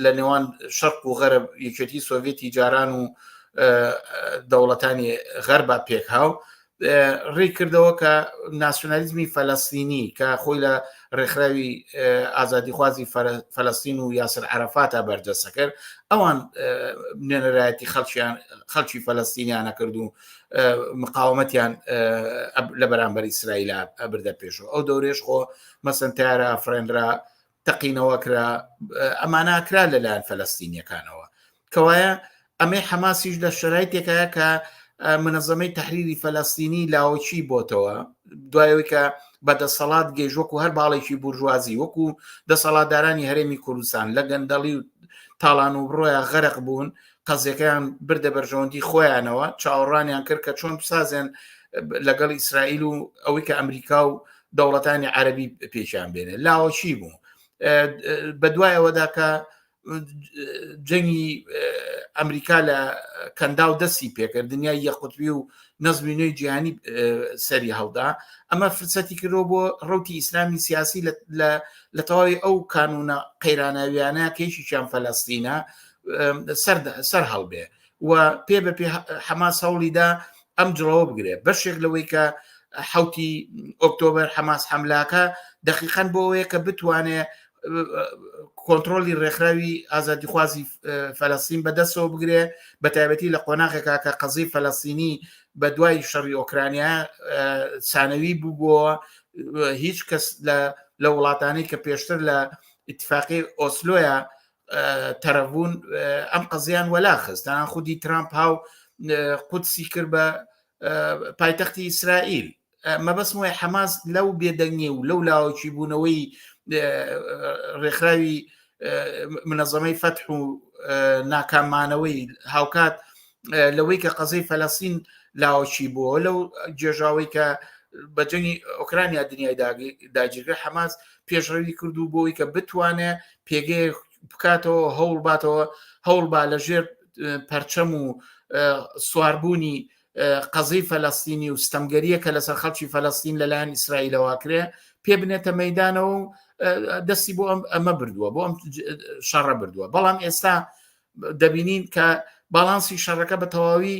لە نێوان شەرق و غەرب یەکێتی سۆڤێتی جاران و دەوڵەتانی غەربا پێکهاو ڕێی کردەوە کە ناسیۆنالیزمی فەلەستینی کە خۆی لە ڕێکخراوی ئازادیخوازی فەلەستین و یاسر عەرەفاتە بەردەستە کرد، ئەوان نوێنەرایەتی خەڵکی فەلەستینیانە کرد و مقاومەتیان لە بەرامبەر ئیسرائیل بردە پێشەوە. ئەو دەورێش خۆ مەسەن تیارە ئەفرێنرا، تەقینەوە کرا، ئەمانە کرا لەلایەن فەلەستینیەکانەوە، کەوایە ئەمەی حەماسیش لە شەرایطێکەیە کە منەظەمەی تەحریری فەلەستینی لاوەکی بۆتەوە دوایەوەی کە بەدەسەڵات گەیشت وەکو هەر باڵێکی بورژوازی وەکو دەسەڵاتدارانی هەرێمی کوردستان لە گەندەڵی و تاڵان و بڕۆیە غەرق بوون، قەزیەکەیان بردە بەرژەوەندی خۆیانەوە، چاوەڕانیان کرد کە چۆن بسازێن لەگەڵ ئیسرائیل و ئەوەی کە ئەمریکا و دەوڵەتانی عەرەبی پێشیان بێنێ لاوەکی بوو. بەدوایەوەدا کە جەنگی ئەمریکا لە کەنداو دەستی پێکرد، دنیای یەقوتبی و نەزمی نوێی جیهانی سەری هەڵدا، ئەمە فرسەتی کردەوە بۆ ڕەوتی ئیسلامی سیاسی لە تەواوی ئەو کانونە قەیراناویانە کەیشیان فەلەستینە سەر هەڵبێ و پێ بە پێ حەماس هەوڵیدا ئەم جڵەوە بگرێت. بەشێک لەوەی کە 7 ئۆکتۆبەر حەماس حەملاکە دەقیقەن بۆ ئەوەیە کە بتوانێت کۆنتڕۆلی ڕێکخراوی ئازادیخوازی فەلەستین بەدەستەوە بگرێ، بە تایبەتی لە قۆناغێکا کە قەزەی فەلەستینی بە دوای شەڕی ئۆکرانیا سانەوی بووبووە، هیچ کەس لە وڵاتانی کە پێشتر لە ئیتفاقی ئۆسلۆیە تەرەبوون ئەم قەزیان وەلاخست، تەنان خودی ترامپ هاو قودسی کرد بە پایتەختی ئیسرائیل. مەبەستمەوەی حەماس لەو بێدەنگی و لەو لاوەکی بوونەوەی ڕێکخراوی منەظەمەی فەتح و ناکامانەوەی هاوکات لەوەی کە قەزەی فەلەستین لاوەکی بووە، لەو جێژاوەی کە بە جەنگی ئۆکرانیا دنیای داگیرکرد، حەماس پێشڕەوی کردو بۆی کە بتوانێت پێگەی بکاتەوە هەوڵ با لە ژێر پەرچەم و سواربوونی قەزەی فەلەستینی و ستەمگەریە کە لەسەر خەڵکی فەلەستین لەلایەن ئیسرائیلەوە کرێ پێ بنێتە مەیدانەوە و دەستی بۆ ئەمە بردووە، بۆ ئەم شەڕە بردووە. بەڵام ئێستا دەبینین کە باڵانسی شەڕەکە بە تەواوی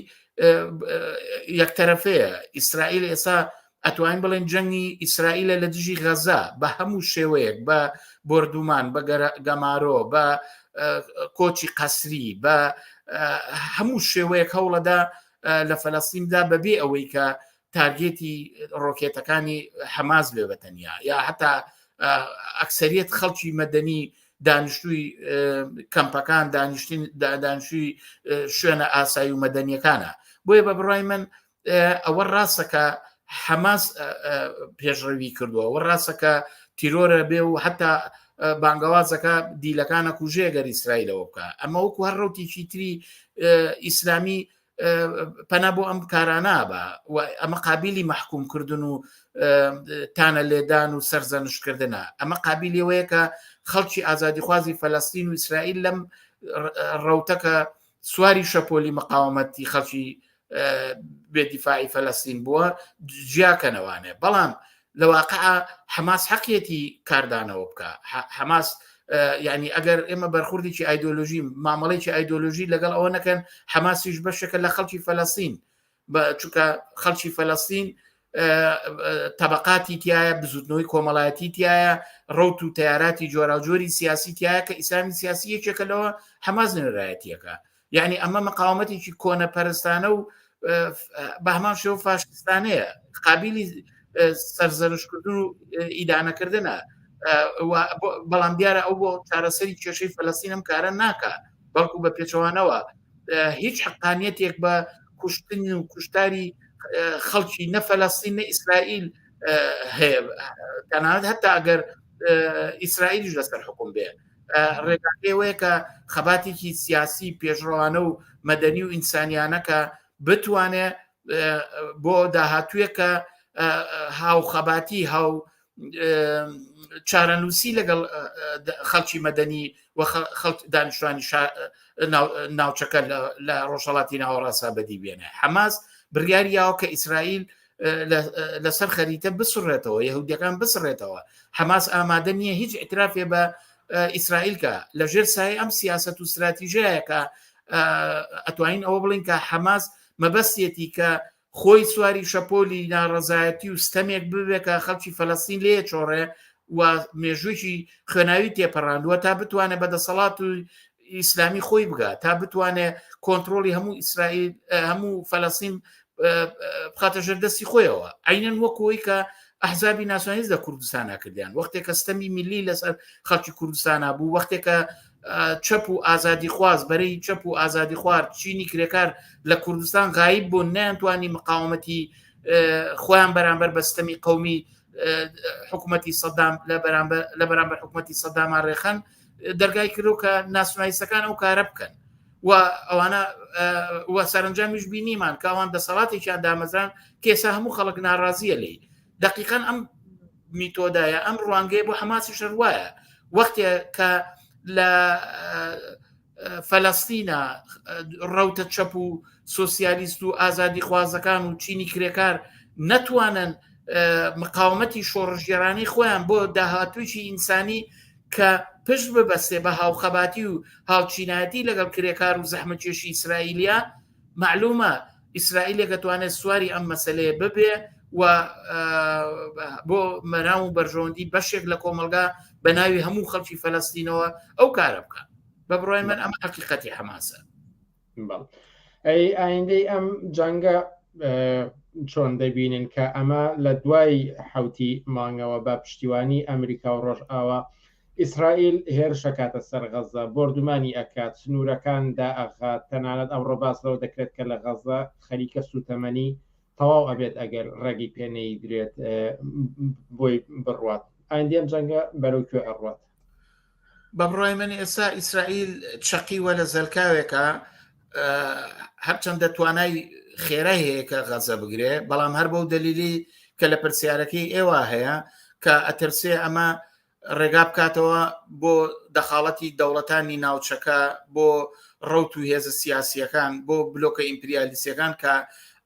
یەکتەرەفەیە. ئیسرائیل ئێستا ئەتوانین بڵێن جەنگی ئیسرائیلە لە دژی غەزا بە هەموو شێوەیەک، بە بردومان، بە گەمارۆ، بە کۆچی قەسری، بە هەموو شێوەیەک هەوڵەدا لە فەلەستیندا بەبێ ئەوەی کە تارگێتی ڕۆکێتەکانی حەماس بێ بەتەنیا یا حتا ئەکسەریەت خەڵکی مەدەنی دانیشتووی کەمپەکان دانیشتووی شوێنە ئاسایی و مەدەنیەکانە. بۆیە بە بڕای من ئەوە ڕاستە کە حەماس پێشڕەوی کردووە، ئەوە ڕاستە کە تیرۆرە بێ و حتا بانگەوازەکە دیلەکانە کوژێگەر ئیسرائیلەوە بکە. ئەمە وەکو هەر ڕوتێکی تری ئیسلامی پەنا بۆ ئەم کارانە بە ئەمە قابلی مەحکومکردن و تانە لێدان و سەرزەنشکردنە. ئەمە قابلیەوەیە کە خەڵکی ئازادیخوازی فەلەستین و ئیسرائیل لەم ڕەوتەکە سواری شەپۆلی مەقاومەتی خەڵکی بێدیفاعی فەلەستین بووە جیاکەنەوانێ. بەڵام لە واقعە حەماس حەقیەتی کاردانەوە بکە. حەماس یعنی ئەگەر ئێمە بەرخوردێکی ئایدۆلۆژی مامەڵێکی ئایدۆلۆژی لەگەڵ ئەوە نەکەن حەماسیش بەشێکە لە خەڵکی فەلەستین چونکە خەڵکی فەلەستین طبقاتی تایە بزودنەوەی کۆمەڵایەتی تایە ڕەوت و تیاراتی جۆراوجۆری سیاسی تایە کە ئیسلامی سیاسی یەکێکە لەوە حەماس نوێرایەتیەکە. یعنی ئەمە مەقاومەتێکی کۆنەپەرستانە و بە هەمان شێوە فاشستانەیە قابلی سەرزەنشکردن و ئیدانەکردنە. بەڵام دیارە ئەو بۆ چارەسەری کێشەی فەلەستین ئەم کارە ناکە بەڵکو بە پێچەوانەوە هیچ حقانیەتێک بە کوشتنی و کوشتاری خەڵکی نە فەلەستین نە ئیسرائیل هەیە تەنانەت هەتا ئەگەر ئیسرائیلیش لەسەر حکوم بێ. ڕێگاکەوەیە کە خەباتێکی سیاسی پێشڕەوانە و مەدەنی و ئینسانیانەکە بتوانێت بۆ داهاتوویەکە هاو خەباتی هاو چارەنووسی لەگەڵ خەڵکی مەدەنی و دانیشتوانی ناوچەکە لە ڕۆژهەڵاتی ناوەڕاستە بەدی بێنێ. حەماس بڕیاریاوە کە ئیسرائیل لەسەر خەریتە بسڕێتەوە یەهودیەکان بسڕێتەوە. حەماس ئامادە نییە هیچ ئیترافێ بە ئیسرائیل کە لە ژێر سایه ئەم سیاست و استراتیژەیە کە ئەتوانین ئەوە بڵین کە حەماس مەبەستێتی کە خۆی سواری شەپۆلی ناڕەزایەتی و ستەمێک ببێ کە خەڵکی فەلەستین لێ چۆڕێ و مێژوویی خوێناوی تێپەڕاندووە تا بتوانێت بەدەسەڵات و ئیسلامی خۆی بگات تا بتوانێت کۆنتترۆلی هەموو ئیسرائیل هەموو فەلەستین بخاتە ژێردەستی خۆیەوە. عینەن وەکوی کە ئەحزابی ناسیۆنالیست لە کوردستانە کردیان وەختێک کە ستەمی میلی لەسەر خەڵکی کوردستانە بوو وەختێکە چەپ و ئازادی خواز بەرەی چەپ و ئازادی خوارد چینی کرێکار لە کوردستان غایب بوون نەیانتوانی مقاومەتی خۆیان بەرامبەر بە ستەمی قەومی حکوومەتی سەدام لە بەرامبەر حکوومەتی سەدامان ڕێخەن دەرگای کردو کە ناسیۆنالیستەکان ئەو کارە بکەن و ئەوانە وە سەرنجامیش بینیمان کە ئەوان دەسەڵاتێکیان دامەزران کێسا هەموو خەڵک ناڕازیە لێی. دقیقاً ئەم میتۆدایە ئەم ڕوانگەیە بۆ حەماسی شەروایە وەختێک کە لە فەلەستینە ڕەوتە چەپ و سۆسیالیست و ئازادی خوازەکان و چینی کرێکار نەتوانن مقاومەتی شۆڕژگەرانی خۆیان بۆ داهاتوویی ئینسانی کە پشت ببەستێ بە هاوخەباتی و هاوچینایەتی لەگەڵ کرێکار و زەحمەتکێشی ئیسرائیلیا معلومە ئیسرائیلێک دەتوانێت سواری ئەم مەسەلەیە ببێ و بۆ مەرام و بەرژەوەندی بەشێک لە کۆمەلگا بە ناوی هەموو خەڵکی فەلەستینەوە ئەو کارە بکە. بە بڕای من ئەمە حەقیقەتی حەماسە. ئەی ئایندەی ئەم جەنگە چۆن دەبینن کە ئەمە لە دوای حوتی مانگەوە بە پشتیوانی ئەمریکا و ڕۆژئاوا ئیسرائیل هێرشەکاتە سەر غەزە بردومانی ئەکات سنوورەکان دائەخات تەنانەت ئەو ڕۆباسەوە دەکرێت کە لە غەزە خەریکە سوتەمەنی تەواو ئەبێت ئەگەر ڕێگی پێنەی درێت بۆی بڕوات. ئایندێم جەنگە بەرەو کوێ ئەڕوات؟ بە بڕای من ئێستا ئیسرائیل چەقیوە لە زەلکاوێکە هەرچەندە توانای خێرا هەیە کە غەزە بگرێ بەڵام هەر بەو دلیلی کە لە پرسیارەکەی ئێوە هەیە کە ئەترسێ ئەمە ڕێگا بکاتەوە بۆ دەخاڵەتی دەوڵەتانی ناوچەکە بۆ ڕەوت و هێزە سیاسیەکان بۆ بلۆکە ئیمپریالیستیەکان کە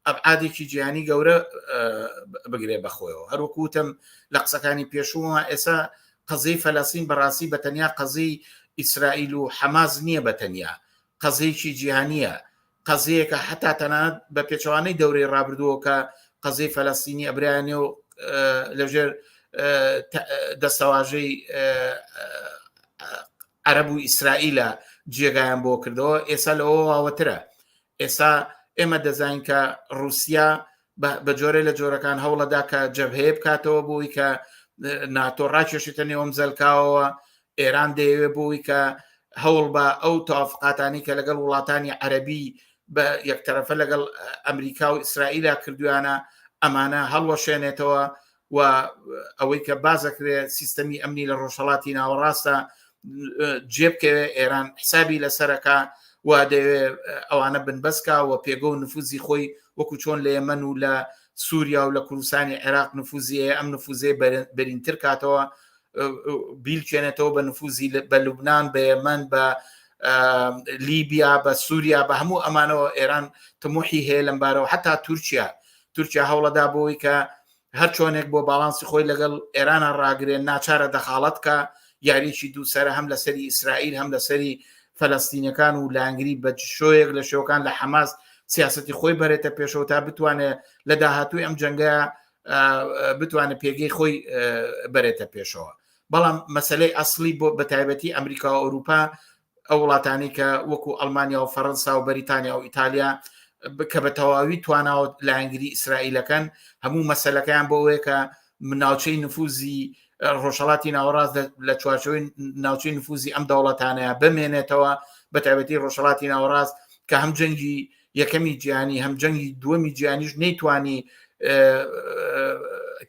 ئەبعادێکی جیهانی گەورە بگرێ بەخۆیەوە. هەروەکوتم لە قسەکانی پێشووە ئێستا قەزەی فەلەستین بەڕاستی بەتەنیا قەزەی ئیسرائیل و حەماس نییە بەتەنیا قەزەیەکی جیهانیە قەزەیەکە حتا تەنانەت بە پێچەوانەی دەورەی ڕابردووە کە قەزەی فەلەستینی ئەبرایانێ و لەژێر دەستەواژەی عەرەب و ئیسرائیلە جێگایان بۆ کردەوە. ئێستا لەوە واوەترە. ئێستا ئێمە دەزانین کە رووسیا بە جۆرە لە جۆرەکان هەوڵەدا کە جەبهەیە بکاتەوە بۆی کە ناتۆ ڕاکێشێتە نێوەم زەلکاوەوە. ئێران دەیەوێت بۆی کە هەوڵ بە ئەو تەوافقاتانی کە لەگەڵ وڵاتانی عەرەبی بە یەکتەرەفە لەگەڵ ئەمریکا و ئیسرائیلە کردویانە ئەمانە هەڵوەشێنێتەوە و ئەوەی کە بازەکرێت سیستەمی ئەمنی لە ڕۆژهەڵاتی ناوەڕاستە جێبکەوێ ئێران حسابی لەسەرەکە و دەوێت ئەوانە بنبەستکە و پێگە و نفوزی خۆی وەکو چۆن لە یەمەن و لە سووریا و لە کوردستانی عێراق نفوزیە ئەم نفوزێ بەرینتر کاتەوە بیلچێنێتەوە بە نفوزی بە لوبناان بە یەمەن بە لیبیا بە سووریا بە هەموو ئەمانەوە ئێران تموحی هەیە لەم بارەوە حتا تورکیا هەوڵەدا بۆەوەی کە هەر چۆنێک بۆ باڵانسی خۆی لەگەڵ ئێرانە ڕاگرێن ناچارە دەخاڵەت کە یاریی دووسەرە هەم لەسەری ئیسرائیل هەم لەسەری فەلەستینەکان و لانگری بە شۆیەک لە شێوەکان لە حەماس سیاسەتی خۆی بەرێتە پێشەوە تا بتوانێت لە داهاتووی ئەم جەنگە بتوانێت پێگەی خۆی بەرێتە پێشەوە. بەڵام مەسلەی ئەسلی بۆ بەتایبەتی ئەمریکا و ئەوروپا ئەو وڵاتانی کە وەکو ئەڵمانیا و فەڕەنسا و بەریتانیا و ئیتالیا کە بە تەواوی تواناوە لانگری ئیسرائیلەکەن هەموو مەسلەکەیان بۆ ئەوەیە کە ناوچەی نفوزی ڕۆژهەڵاتی ناوەڕاست لە چوارچەوەی ناوچەی نفوزی ئەم دەوڵەتانەیە بمێنێتەوە بەتایبەتی ڕۆژهەڵاتی ناوەڕاست کە هەم جەنگی یەکەمی جیهانی هەم جەنگی دووەمی جیهانیش نەیتوانی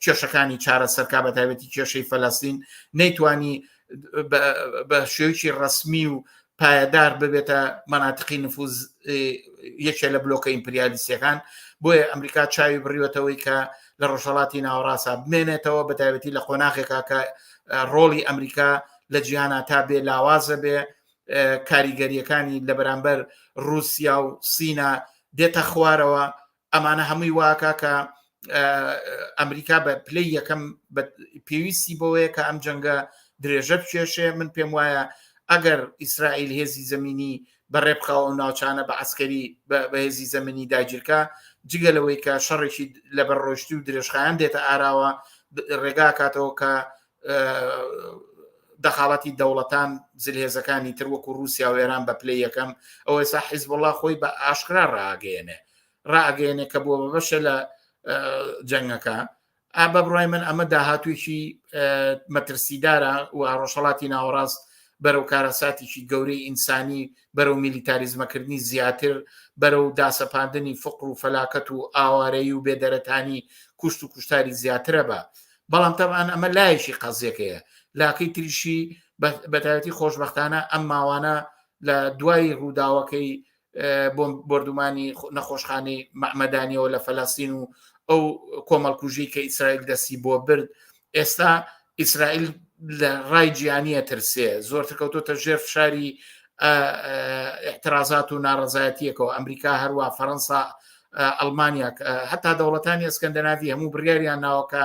کێشەکانی چارەسەرکا بەتایبەتی کێشەی فەلەستین نەیتوانی بە شێوەیەکی ڕەسمی و پایەدار ببێتە مەناتقی نفوز یەکێ لە بلۆکە ئیمپریالیستیەکان بۆیە ئەمریکا چاوی بڕیوەتەوەی کە لە ڕۆژهەڵاتی ناوەڕاستە بمێنێتەوە بەتایبەتی لە قۆناغێکا کە ڕۆڵی ئەمریکا لە جیهانە تا بێ لاوازە بێ کاریگەریەکانی لە بەرامبەر رووسیا و سینە دێتە خوارەوە ئەمانە هەمووی واکە کە ئەمریکا بە پلەی یەکەم پێویستی بەوەیە کە ئەم جەنگە درێژە بکێشێ. من پێم وایە ئەگەر ئیسرائیل هێزی زەمینی بەڕێبخەوە و ناوچانە بە عسکەری بە هێزی زەمینی داگیرکە جگەلەوەی کە شەڕێکی لەبەر ڕۆشتی و درێژخایان دێتە ئاراوە ڕێگا کاتەوە کە دەخاڵەتی دەوڵەتان زلهێزەکانی تر وەکو رووسیا و ئێران بە پلەی یەکەم ئەوە ئێستا حیزبوڵڵا خۆی بە ئاشکرا ڕاگەیەنێ کە بووە بەشە لە جەنگەکە. بە بڕای من ئەمە داهاتوێکی مەترسیدارە و ڕۆژهەڵاتی ناوەڕاست بەرەو کارەساتێکی گەورەی ئینسانی بەرەو میلیتاریزمەکردنی زیاتر بەرەو داسەپاندنی فقر و فەلاکەت و ئاوارەیی و بێدەرەتانی کوشت و کوشتاری زیاترە بە. بەڵام تەبان ئەمە لایەشی قەزیەکەیە لاکەی تریشی بەتایبەتی خۆشبەختانە ئەم ماوانە لە دوای ڕووداوەکەی بردومانی نەخۆشخانەی مەحمەدانیەوە لە فەلەستین و ئەو کۆمەڵکوژی کە ئیسرائیل دەستی بۆ برد ئێستا ئیسرائیل لە ڕای جیهانیە ترسێ زۆرتر کەوتۆتە ژێر فشاری احترازات و ناڕەزایەتیەکەوە. ئەمریکا هەروە فەڕەنسا ئەڵمانیا هەتا دەوڵەتانی ئەسکەندەناڤی هەموو بڕیاریان ناوەکە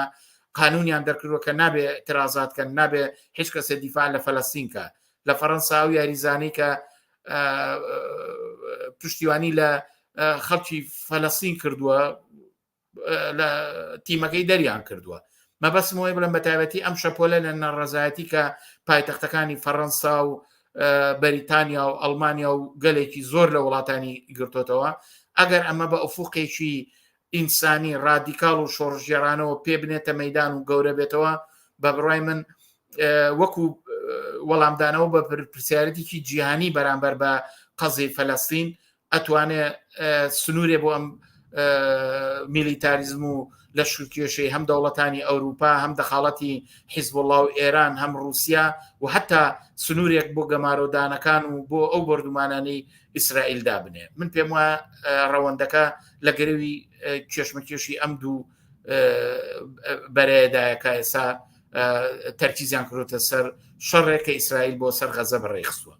قانونیان دەرکردووە کە نابێ اعتراضاتکەن نابێ هیچ کەسێ دیفاع لە فەلەستینکە. لە فەڕەنسا و یاریزانەی کە پشتیوانی لە خەڵکی فەلەستین کردووە لە تیمەکەی دەریان کردووە. مەبەسمەوەی بڵم بەتایبەتی ئەم شەپۆلە لە نەڕەزایەتی کە پایتەختەکانی فەڕەنسا و بەریتانیا و ئەڵمانیا و گەلێکی زۆر لە وڵاتانی گرتوتەوە ئەگەر ئەمە بە ئەفوقێکی ئینسانی ڕادیکاڵ و شۆڕژێرانەوە پێ بنێتە مەیدان و گەورە بێتەوە بە بڕای من وەکو وەڵامدانەوە بە پرسیارەتێکی جیهانی بەرامبەر بە قەزەی فەلەستین ئەتوانێت سنوورێ بۆ ئەم میلیتاریزم و لە شوکێشەی هەم دەوڵەتانی ئەوروپا هەم دەخاڵەتی حیزبوڵڵا و ئێران هەم رووسیا و حتا سنوورێک بۆ گەمارۆدانەکان و بۆ ئەو بردومانانەی ئیسرائیل دابنێ. من پێم وایە ڕەوەندەکە لە گەرەوی کێشمەکێشی ئەم دوو بەرەیەدایە کە ئێستا تەرکیزیان کردوتە سەر شەڕێک کە ئیسرائیل بۆ سەر غەزە بەڕێخستووە.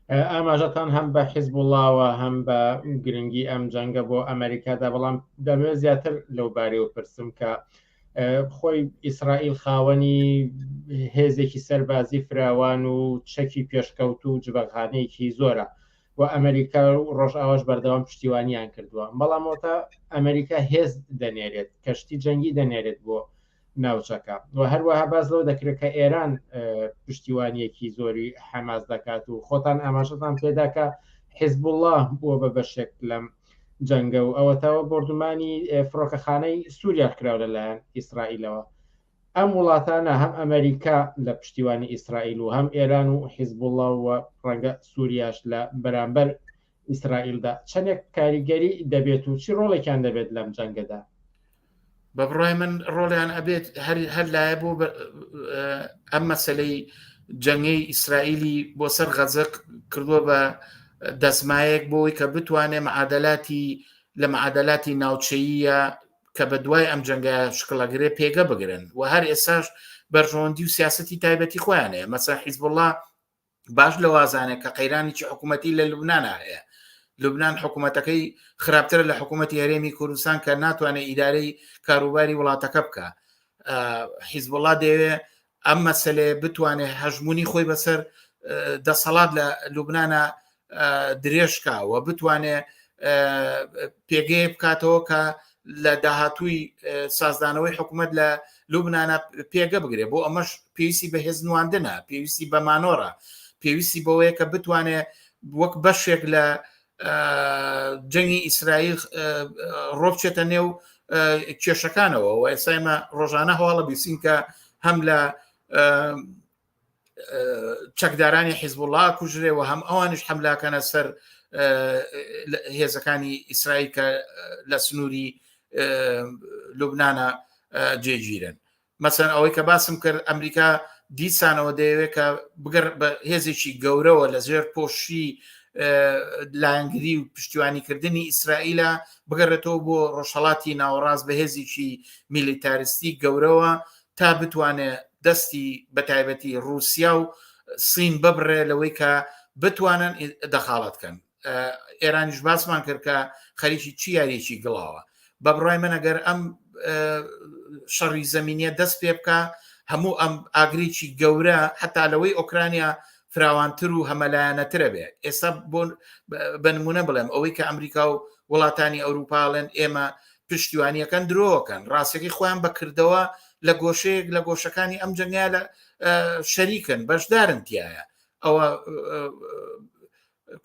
ئاماژەتان هەم بە حیزبوڵڵاوە هەم بە گرنگی ئەم جەنگە بۆ ئەمریکادا بەڵام دەمەوێت زیاتر لەو بارەوە پرسم کە خۆی ئیسرائیل خاوەنی هێزێکی سەربازی فراوان و چەکی پێشکەوت و جبەخانەیەکی زۆرە و ئەمریکا و ڕۆژئاواش بەردەوام پشتیوانیان کردووە. بەڵامەوە ئەمریکا هێز دەنێرێت کەشتی جەنگی دەنێرێت بۆ ناوچەکە و هەروەها باز لەوە دەکرێت کە ئێران پشتیوانیەکی زۆری حەماس دەکات و خۆتان ئاماژەتان پێدا کە حیزبوڵڵا بووە بە بەشێک لەم جەنگە و ئەوەتەوە بردومانی فڕۆکەخانەی سووریا کراوە لەلایەن ئیسرائیلەوە. ئەم وڵاتانە هەم ئەمریکا لە پشتیوانی ئیسرائیل و هەم ئێران و حیزبوڵڵا و ڕەنگە سووریاش لە بەرامبەر ئیسرائیلدا چەندێک کاریگەری دەبێت و چی ڕۆڵێکیان دەبێت لەم جەنگەدا؟ بە بڕای من ڕۆڵیان ئەبێت هەر لایە بۆ ئەم مەسەلەی جەنگەی ئیسرائیلی بۆ سەر غەزە کردووە بە دەسمایەک بۆی کە بتوانێ لە معادلاتی ناوچەیە کە بە دوای ئەم جەنگە شکڵەگرێ پێگە بگرن و هەر ئێساش بەرژەوەندی و سیاسەتی تایبەتی خۆیانەیە. مەسەڵەن حیزبوڵڵا باش لە وازانێک کە قەیرانێکی حکوومەتی لە لوبنانە هەیە. لوبنان حکوومەتەکەی خراپترە لە حکوومەتی هەرێمی کوردستان کە ناتوانێت ئیدارەی کاروباری وڵاتەکە بکە. حیزبوڵڵا دەوێت ئەم مەسەلێ بتوانێت هەژمونی خۆی بەسەر دەسەڵات لە لوبنانە درێژکاوە بتوانێت پێگەی بکاتەوە کە لە داهاتووی سازدانەوەی حکوومەت لە لوبنانە پێگە بگرێت. بۆ ئەمەش پێویستی بە هێزنواندنە، پێویستی بە مانۆرە، پێویستی بەوەیە کە بتوانێت وەک بەشێک لە جەنگی ئیسرائیل ڕۆبچێتە نێو کێشەکانەوە. و ئێسایمە ڕۆژانە هەواڵە بیسین کە هەم لە چەکدارانی حیزبوڵڵا کوژرێەوە هەم ئەوانش حەملاکەنە سەر هێزەکانی ئیسرائیل کە لە سنووری لوبنانە جێگیرن. مەسەن ئەوەی کە باسم کرد ئەمریکا دیسانەوە دەیەوێت کە بگەر بە هێزێکی گەورەوە لە ژێر پۆشی لایەنگری و پشتیوانیکردنی ئیسرائیلە بگەڕێتەوە بۆ ڕۆژهەڵاتی ناوەڕاست بە هێزێکی میلیتاریستی گەورەوە تا بتوانێت دەستی بەتایبەتی رووسیا و سین ببڕێ لەوەی کە بتوانن دەخاڵەتکەن. ئێرانیش باسمان کرد کە خەریکی چی یاریێکی گڵاوە. بە بڕای من ئەگەر ئەم شەڕی زەمینیە دەست پێ بکە هەموو ئەم ئاگرێکی گەورە حتا لەوەی ئۆکرانیا فراوانتر و هەمەلایەنەترە بێ. ئێستا بۆ بنمونە بڵێم ئەوەی کە ئەمریکا و وڵاتانی ئەوروپاڵێن ئێمە پشتیوانیەکەن درۆکەن ڕاستەکەی خۆیان بەکردەوە لە گۆشەیەک لە گۆشەکانی ئەم جەنگیا لە شەریکن بەشدارن تایە. ئەوە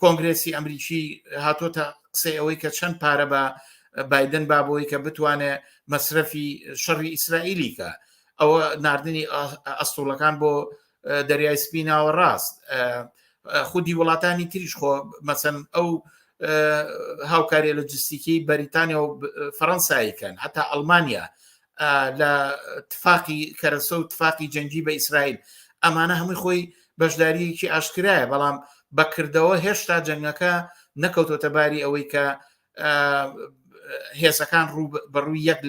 کۆنگرێسی ئەمریکی هاتۆتە قسەی ئەوەی کە چەند پارە بە بایدن بابەوەی کە بتوانێت مەسرەفی شەڕی ئیسرائیلی کە ئەوە ناردنی ئەستوڵەکان بۆ دەریای سپی ناوە ڕاست. خودی وڵاتانی تریش خۆ مەسەن ئەو هاوکاری لۆجستیکی بەریتانیا و فەڕەنساییکەن حتا ئەڵمانیا لە تفاقی کەرەسە و تفاقی جەنگی بە ئیسرائیل ئەمانە هەمووی خۆی بەشداریەکی ئاشکرایە بەڵام بەکردەوە هێشتا جەنگەکە نەکەوتۆتە باری ئەوەی کە هێزەکان بەڕووی یەک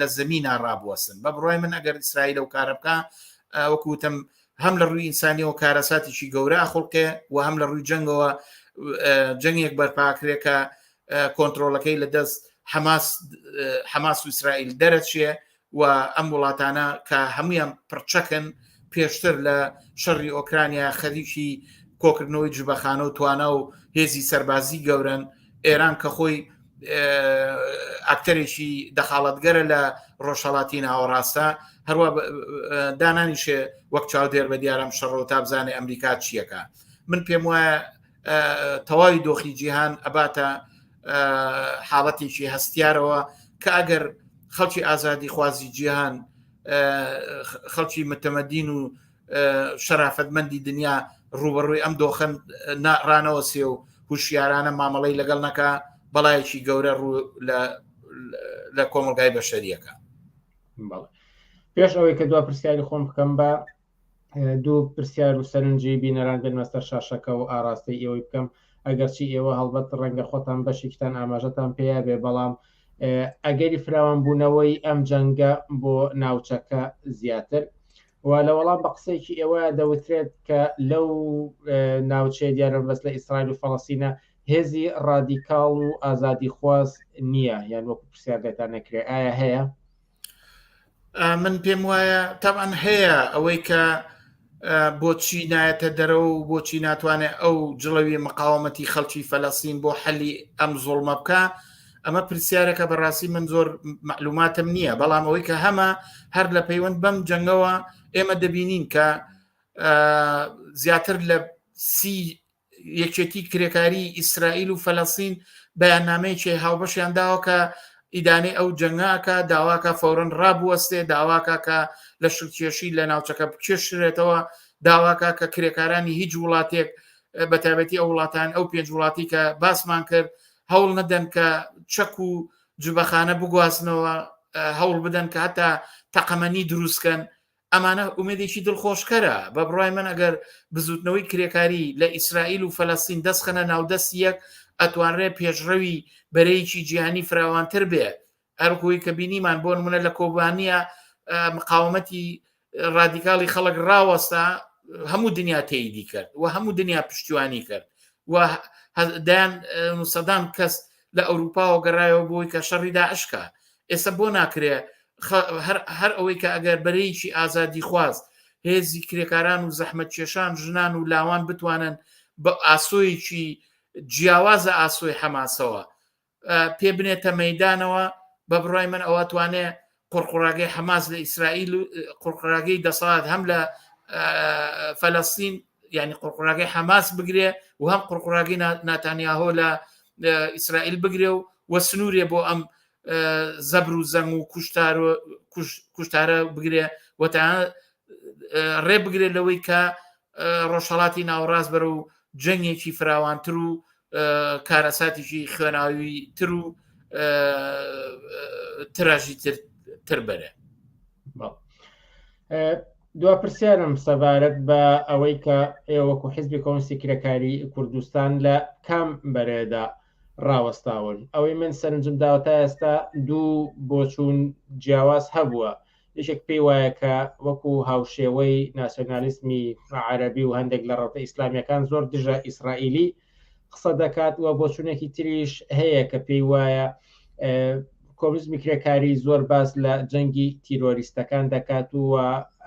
لە زەمینە ڕابوەسن. بە بڕای من ئەگەر ئیسرائیل و کارە بکە وەکوتم هەم لە ڕووی ئینسانیەوە کارەساتێکی گەورە ئەخڵکێ و هەم لە ڕووی جەنگەوە جەنگێک بەرپاکرێت کە کۆنتترۆلەکەی لە دەست حەماس و ئیسرائیل دەرەچێ و ئەم وڵاتانە کە هەمویان پڕچەکن پێشتر لە شەڕی ئۆکرانیا خەریکی کۆکردنەوەی جوبەخانە و توانە و هێزی سەربازی گەورن. ئێران کە خۆی ئاکتەرێکی دەخاڵەتگەرە لە ڕۆژهەڵاتی ناوەڕاستە هەروە دانانیشێ وەک چاودێر بە دیارم شەڕەوە تا بزانێ ئەمریکا چیەکە. من پێم وایە تەواوی دۆخی جیهان ئەباتە حاڵەتێکی هەستیارەوە کە ئەگەر خەڵکی ئازادی خوازی جیهان خەڵکی متەمەدین و شەرافەتمەندی دنیا ڕوبەڕووی ئەم دۆخەن ڕانەوە سێ و هوشیارانە مامەڵەی لەگەڵ نەکە بەڵایەکی گەورە لە کۆمەلگای بەشەریەکە. پێش ئەوەی کە دوا پرسیاری خۆم بکەم بە دوو پرسیار و سەرنجی بینەران بێن مەستەر شاشەکە و ئاراستی ئێوەی بکەم ئەگەرچی ئێوە هەڵبەت ڕەنگە خۆتان بەشێکتان ئاماژەتان پێیا بێ بەڵام ئەگەری فراوانبوونەوەی ئەم جەنگە بۆ ناوچەکە زیاتر و لە وەڵام بە قسەیەکی ئێوە دەوترێت کە لەو ناوچەیە دیارەبەست لە ئیسرائیل و فەڵەستینە هێزی ڕادیکاڵ و ئازادی خواز نییە یان وەکو پرسیارگەتان نەکرێ ئایا هەیە؟ من پێم وایە تەبعاً هەیە ئەوەی کە بۆچی نایەتە دەرەوە و بۆچی ناتوانێت ئەو جڵەوی مقاومەتی خەڵکی فەلەستین بۆ حەلی ئەم زوڵمە بکە. ئەمە پرسیارەکە بەڕاستی من زۆر معلوماتم نییە بەڵام ئەوەی کە هەمە هەر لە پەیوەند بەم جەنگەوە ئێمە دەبینین کە زیاتر لە 30 یەکێتی کرێکاری ئیسرائیل و فەلەستین بەیاننامەیەکی هاوبەشیان داوە کە ئیدانەی ئەو جەنگاکە داواکە فەورەن ڕابوەستێ داواکە کە لە شکێشی لە ناوچەکە بکێشرێتەوە داواکە کە کرێکارانی هیچ وڵاتێک بەتایبەتی ئەو وڵاتان ئەو پێنج وڵاتی کە باسمان کرد هەوڵ نەدەن کە چەک و جوبەخانە بگوازنەوە هەوڵ بدەن کە هەتا تەقەمەنی دروستکەن ئەمانە ئومێدێکی دڵخۆشکەرە بە بڕای من ئەگەر بزوتنەوەی کرێکاری لە ئیسرائیل و فەلەستین دەستخەنە ناودەست یەک ئەتوانرێ پێشڕەوی بەرەیەکی جیهانی فراوانتر بێ هەرکوی کە بینیمان بۆ نمونە لە کۆبانیە مقاومەتی ڕادیکاڵی خەڵک ڕاوەستا هەموو دنیا تێیدی کرد و هەموو دنیا پشتیوانی کرد و دایان سەدان کەس لە ئەوروپاوە گەڕایەوە بۆی کە شەڕی داعشکە ئێستا بۆ ناکرێ هەر ئەوەی کە ئەگەر بەرەیەکی ئازادی خواست هێزی کرێکاران و زەحمەت کێشان ژنان و لاوان بتوانن بە ئاسۆیەکی جیاوازە ئاسۆی حەماسەوە پێ بنێتە مەیدانەوە بە بڕای من ئەوە توانێ قورقڕاگەی حەماس لە ئیسرائیل و قورقڕاگەی دەسەڵات هەم لە فەلەستین یعنی قورقڕاگەی حەماس بگرێ و هەم قورقڕاگەی ناتانیاهۆ لە ئیسرائیل بگرێ و سنوورێ بۆ ئەم زەبر و زەنگ و کوشتارە بگرێ وەتانە ڕێ بگرێت لەوەی کە ڕۆژهەڵاتی ناوەڕاست بەرە و جەنگێکی فراوانتر و کارەساتێکی خوێناوی تر و تراژی تر بەرێ. دوا پرسیارم سەبارەت بە ئەوەی کە ئێوەکو حیزبی کۆمونیستی کرێکاری کوردستان لە کام بەرێدا ڕاوەستاون ئەوەی من سەرنجم داوەتە ئێستا دوو بۆچوون جیاواز هەبووە یەکێک پێی وایە کە وەکو هاوشێوەی ناسیۆنالیسمی عەرەبی و هەندێک لە ڕەوتە ئیسلامیەکان زۆر دژە ئیسرائیلی قسە دەکات وە بۆچوونێکی تریش هەیە کە پێی وایە کۆمونیزمی کرێکاری زۆر باس لە جەنگی تیرۆریستەکان دەکات و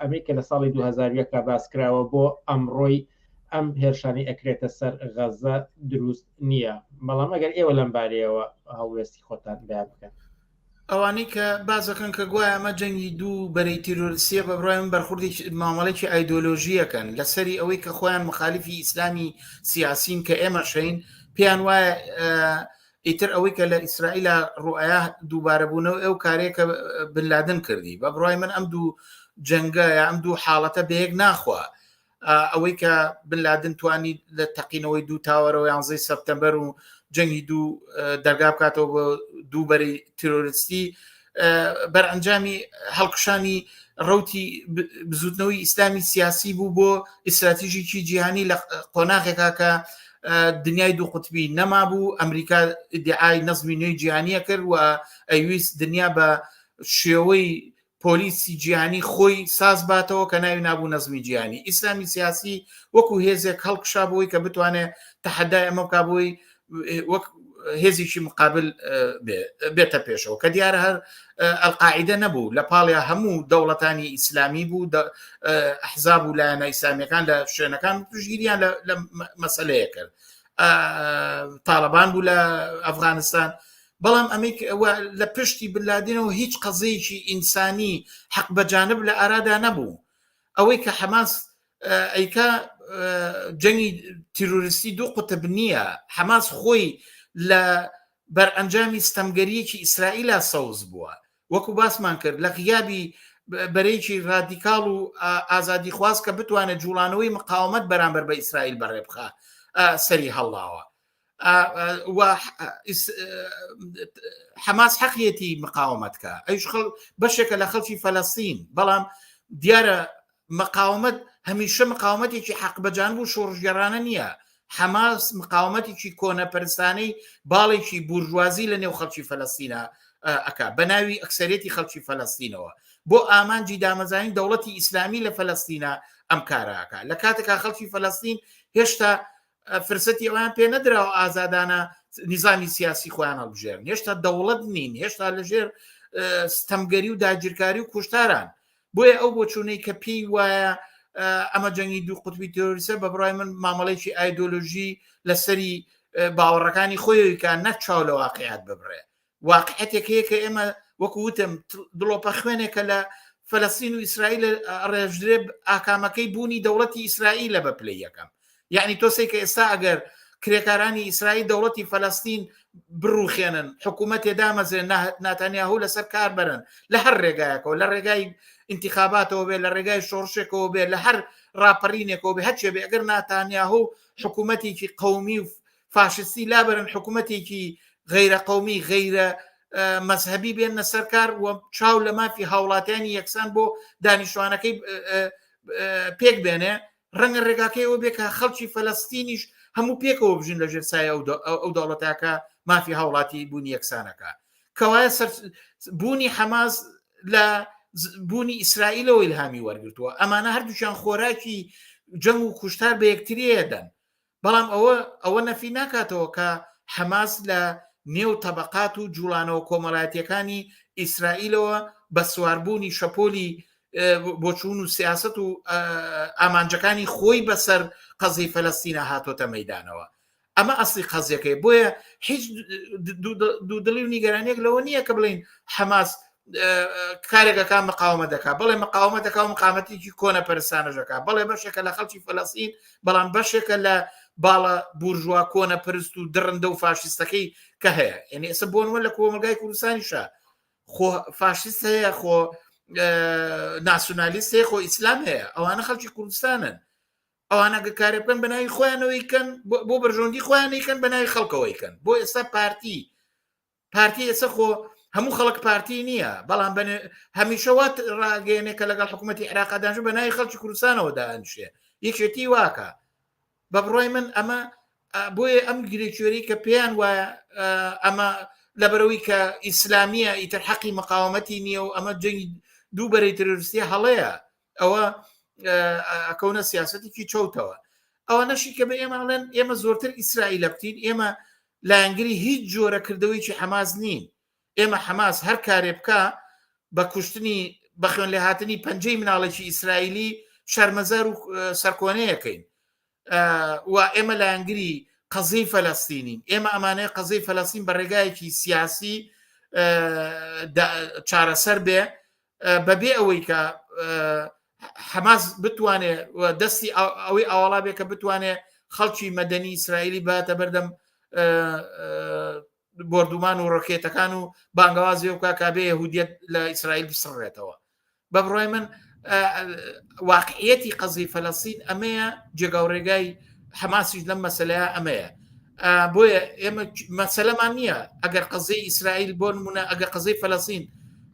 ئەمریکا لە ساڵی 2001 باسکراوە بۆ ئەمڕۆی ئەم هێرشانی ئەکرێتە سەر غەزە دروست نییە بەڵام ئەگەر ئێوە لەم بارەیەوە هەوڵێستی خۆتان بیا بکەن ئەوانەی کە بازەکەن کە گوایە ئەمە جەنگی دوو بەرەی تیرۆریستیە بە بڕای من بەرخوردی مامەڵێکی ئایدۆلۆژیەکەن لەسەری ئەوەی کە خۆیان مخالیفی ئیسلامی سیاسین کە ئێمە شەین پێیان وایە ئیتر ئەوەی کە لە ئیسرائیلە ڕوئایە دووبارەبوونەوە ئەو کارێکە بن لادن کردی بە بڕای من ئەم دوو جەنگە یا ئەم دوو حاڵەتە بەیەک ناخوا ئەوەی کە بن لادن توانی لە تەقینەوەی دوو تاوەرەوە 11 سەپتەمبەر و جەنگی دوو دەرگا بکاتەوە بە دوو بەرەی تیرۆریستی بەرئەنجامی هەڵکشانی ڕەوتی بزوتنەوەی ئیسلامی سیاسی بوو بۆ ئیستراتیژیکی جیهانی لە قۆناغێکا کە دنیای دوو قوتبی نەما بوو ئەمریکا ئیدعای نەزمی نوێی جیهانیە کرد و ئەویست دنیا بە شێوەی پۆلیسی جیهانی خۆی ساز باتەوە کە ناوی نابوو نەزمی جیهانی ئیسلامی سیاسی وەکو هێزێک هەڵکشا بۆی کە بتوانێت تەحەدای ئەمە بکا بۆی وەک هێزیشی مقابل بێتە پێشەوە کە دیارە هەر ئەلقاعیدە نەبوو لە پاڵیا هەموو دەوڵەتانی ئیسلامی بوو ئەحزاب و لایەنە ئیسلامیەکان لە شوێنەکان توشگیریان لە مەسەلەیە کرد تاڵەبان بوو لە ئەفغانستان بەڵام ئەمریک لە پشتی بنلادینەوە هیچ قەزەیەکی ئینسانی حەق بەجانب لە ئارادا نەبوو ئەوەی کە حەماس ئەیکا جەنگی تیرۆریستی دوو قوتب نییە حەماس خۆی لە بەرئەنجامی ستەمگەریەکی ئیسرائیلا سەوز بووە وەکو باسمان کرد لە غیابی بەرەیەکی ڕادیکاڵ و ئازادی خواست کە بتوانێت جوڵانەوەی مقاومەت بەرامبەر بە ئیسرائیل بەڕێبخە سەری هەڵاوە حەماس حەقیەتی مقاومەتکە ئەوش بەشێکە لە خەڵکی فەلەستین بەڵام دیارە مقاومەت هەمیشە مقاومەتێکی حەق بەجان بوو شۆڕژگەڕانە نییە حەماس مقاومەتێکی کۆنەپەرستانەی باڵێکی بورژوازی لە نێو خەڵکی فەلەستینە ئەکا بە ناوی ئەکسەرێتی خەڵکی فەلەستینەوە بۆ ئامانجی دامەزانی دەوڵەتی ئیسلامی لە فەلەستینە ئەم کارەکە لە کاتێکا خەڵکی فەلەستین هێشتا فرسەتی ئەویان پێ نەدراوە ئازادانە نیزامی سیاسی خۆیان هەڵبژێرن هێشتا دەوڵەت نین هێشتا لەژێر ستەمگەری و داگیرکاری و کوشتاران بۆیە ئەو بۆچوونەی کە پێی وایە ئەمە جەنگی دوو قوتبی تیرۆریستە بە بڕای من مامەڵێکی ئایدۆلۆژی لەسەری باوەڕەکانی خۆیەوەی کە نەچاو لە واقعیات ببڕێ واقعەتێک هەیە کە ئێمە وەکو وتم دڵۆپە خوێنێکە لە فەلەستین و ئیسرائیل ڕێژدرێ ئاکامەکەی بوونی دەوڵەتی ئیسرائیل لە بەپلەی یەکەم یعنی تۆسی کە ئێستا ئەگەر کرێکارانی ئیسرائیل دەوڵەتی فەلەستین بڕوخێنن حکوومەتێ دامەزرێن ناتانیاهو لەسەر کار بەرن لە هەر ڕێگایەکەوە لە ڕێگای انتخاباتەوە بێ لە ڕێگای شۆڕشێکەوە بێ لە هەر ڕاپەڕینێکەوە بێ هەچێ بێ ئەگەر ناتانیاهو حکوومەتێکی قەومی و فاشستی لابرن حکوومەتێکی غەیرە قەومی غەیرە مەزهبی بێنە سەرکار و چاو لە مافی هاوڵاتیانی یەکسان بۆ دانیشتوانەکەی پێک بێنێ ڕەنگە ڕێگاکەیەوە بێ کە خەڵکی فەلەستینیش هەموو پێکەوە بژین لەژێر سایە ئەو دەوڵەتاکە مافی هاوڵاتی بوونی یەکسانەکە کەوایە بوونی حەماس لە بوونی ئیسرائیلەوە ئیلهامی وەرگرتووە ئەمانە هەردووچیان خۆراکی جەنگ و کوشتار بە یەکتریە دەن بەڵام ئەوە نەفی ناکاتەوە کە حەماس لە نێو تەبەقات و جوڵانەوە کۆمەڵایەتیەکانی ئیسرائیلەوە بە سواربوونی شەپۆلی بۆچوون و سیاست و ئامانجەکانی خۆی بەسەر قەزەی فەلەستینە هاتۆتە مەیدانەوە ئەمە ئەسڵی قەزیەکەی بۆیە هیچ دوودڵی و نیگەرانێک لەوە نییە کە بڵین حەماس کارێکەکە مقاومە دەکات بڵێ مقاومە دەکا و مقامەتێکی کۆنە پەرستانەژەکە بڵێ بەشێکە لە خەڵکی فەلەستین بەڵام بەشێکە لە باڵە بورژوا کۆنە پرست و درڕندە و فاشیستەکەی کە هەیە یعنی ئێستا بۆنوە لە کۆمەلگای کوردستانیشە خۆ فاشیست هەیە خۆ ناسیۆنالیست هەیە خۆ ئیسلام هەیە ئەوانە خەڵکی کوردستانن ئەوانە کارێ بکەن بە ناوی خۆیانەوەی کەن بۆ بەرژۆندی خۆیانەکەن بە ناوی خەڵکەوەی کەن بۆ ئێستا پارتی ئێستا خۆ هەموو خەڵک پارتی نییە بەڵام هەمیشە وات ڕاگەێنێ کە لەگەڵ حکوومەتی عێراقداژ بە ناوی خەڵکی کوردستانەوە دانیشێ یەکێتی واکە بە بڕۆی من ئەمە بۆیە ئەم گرێکوێری کە پێیان وایە ئەمە لەبەرەوەی کە ئیسلامیە ئیتر حەقی مقاومەتی نییە و ئەمە جەنگی دوو بەرەی ترۆریستی هەڵەیە ئەوە ئەکەونە سیاسەتێکی چەوتەوە ئەوە نەشی کە بە ئێمەڵێن ئێمە زۆرتر ئیسرائیلە بکەین ئێمە لایەنگری هیچ جۆرە کردەوەیکی حەماس نین ئێمە حەماس هەر کارێ بکە بە کوشتنی بە خوێن لێ هاتنی پەنجەی مناڵێکی ئیسرائیلی شەرمەزار و سەرکۆنەیەکەین و ئێمە لایەنگری قەزەی فەلەستینین ئێمە ئەمانەیە قەزەی فەلەستین بە ڕێگایەکی سیاسی چارەسەر بێ بەبێ ئەوەی کە حەماس بتوانێت دەستی ئەوەی ئاوەڵا بێ کە بتوانێت خەڵکی مەدەنی ئیسرائیلی باتە بەردەم بردومان و ڕۆکێتەکان و بانگەوازی و کاکابێ یەهودیەت لە ئیسرائیل بسڕێتەوە بە بڕۆی من واقعیەتی قەزەی فەلەستین ئەمەیە جێگاوڕێگای حەماسیش لەم مەسەلەیە ئەمەیە بۆیە ئێمە مەسەلەمان نییە ئەگەر قەزەی ئیسرائیل بۆ نمونە ئەگەر قەزەی فەلەستین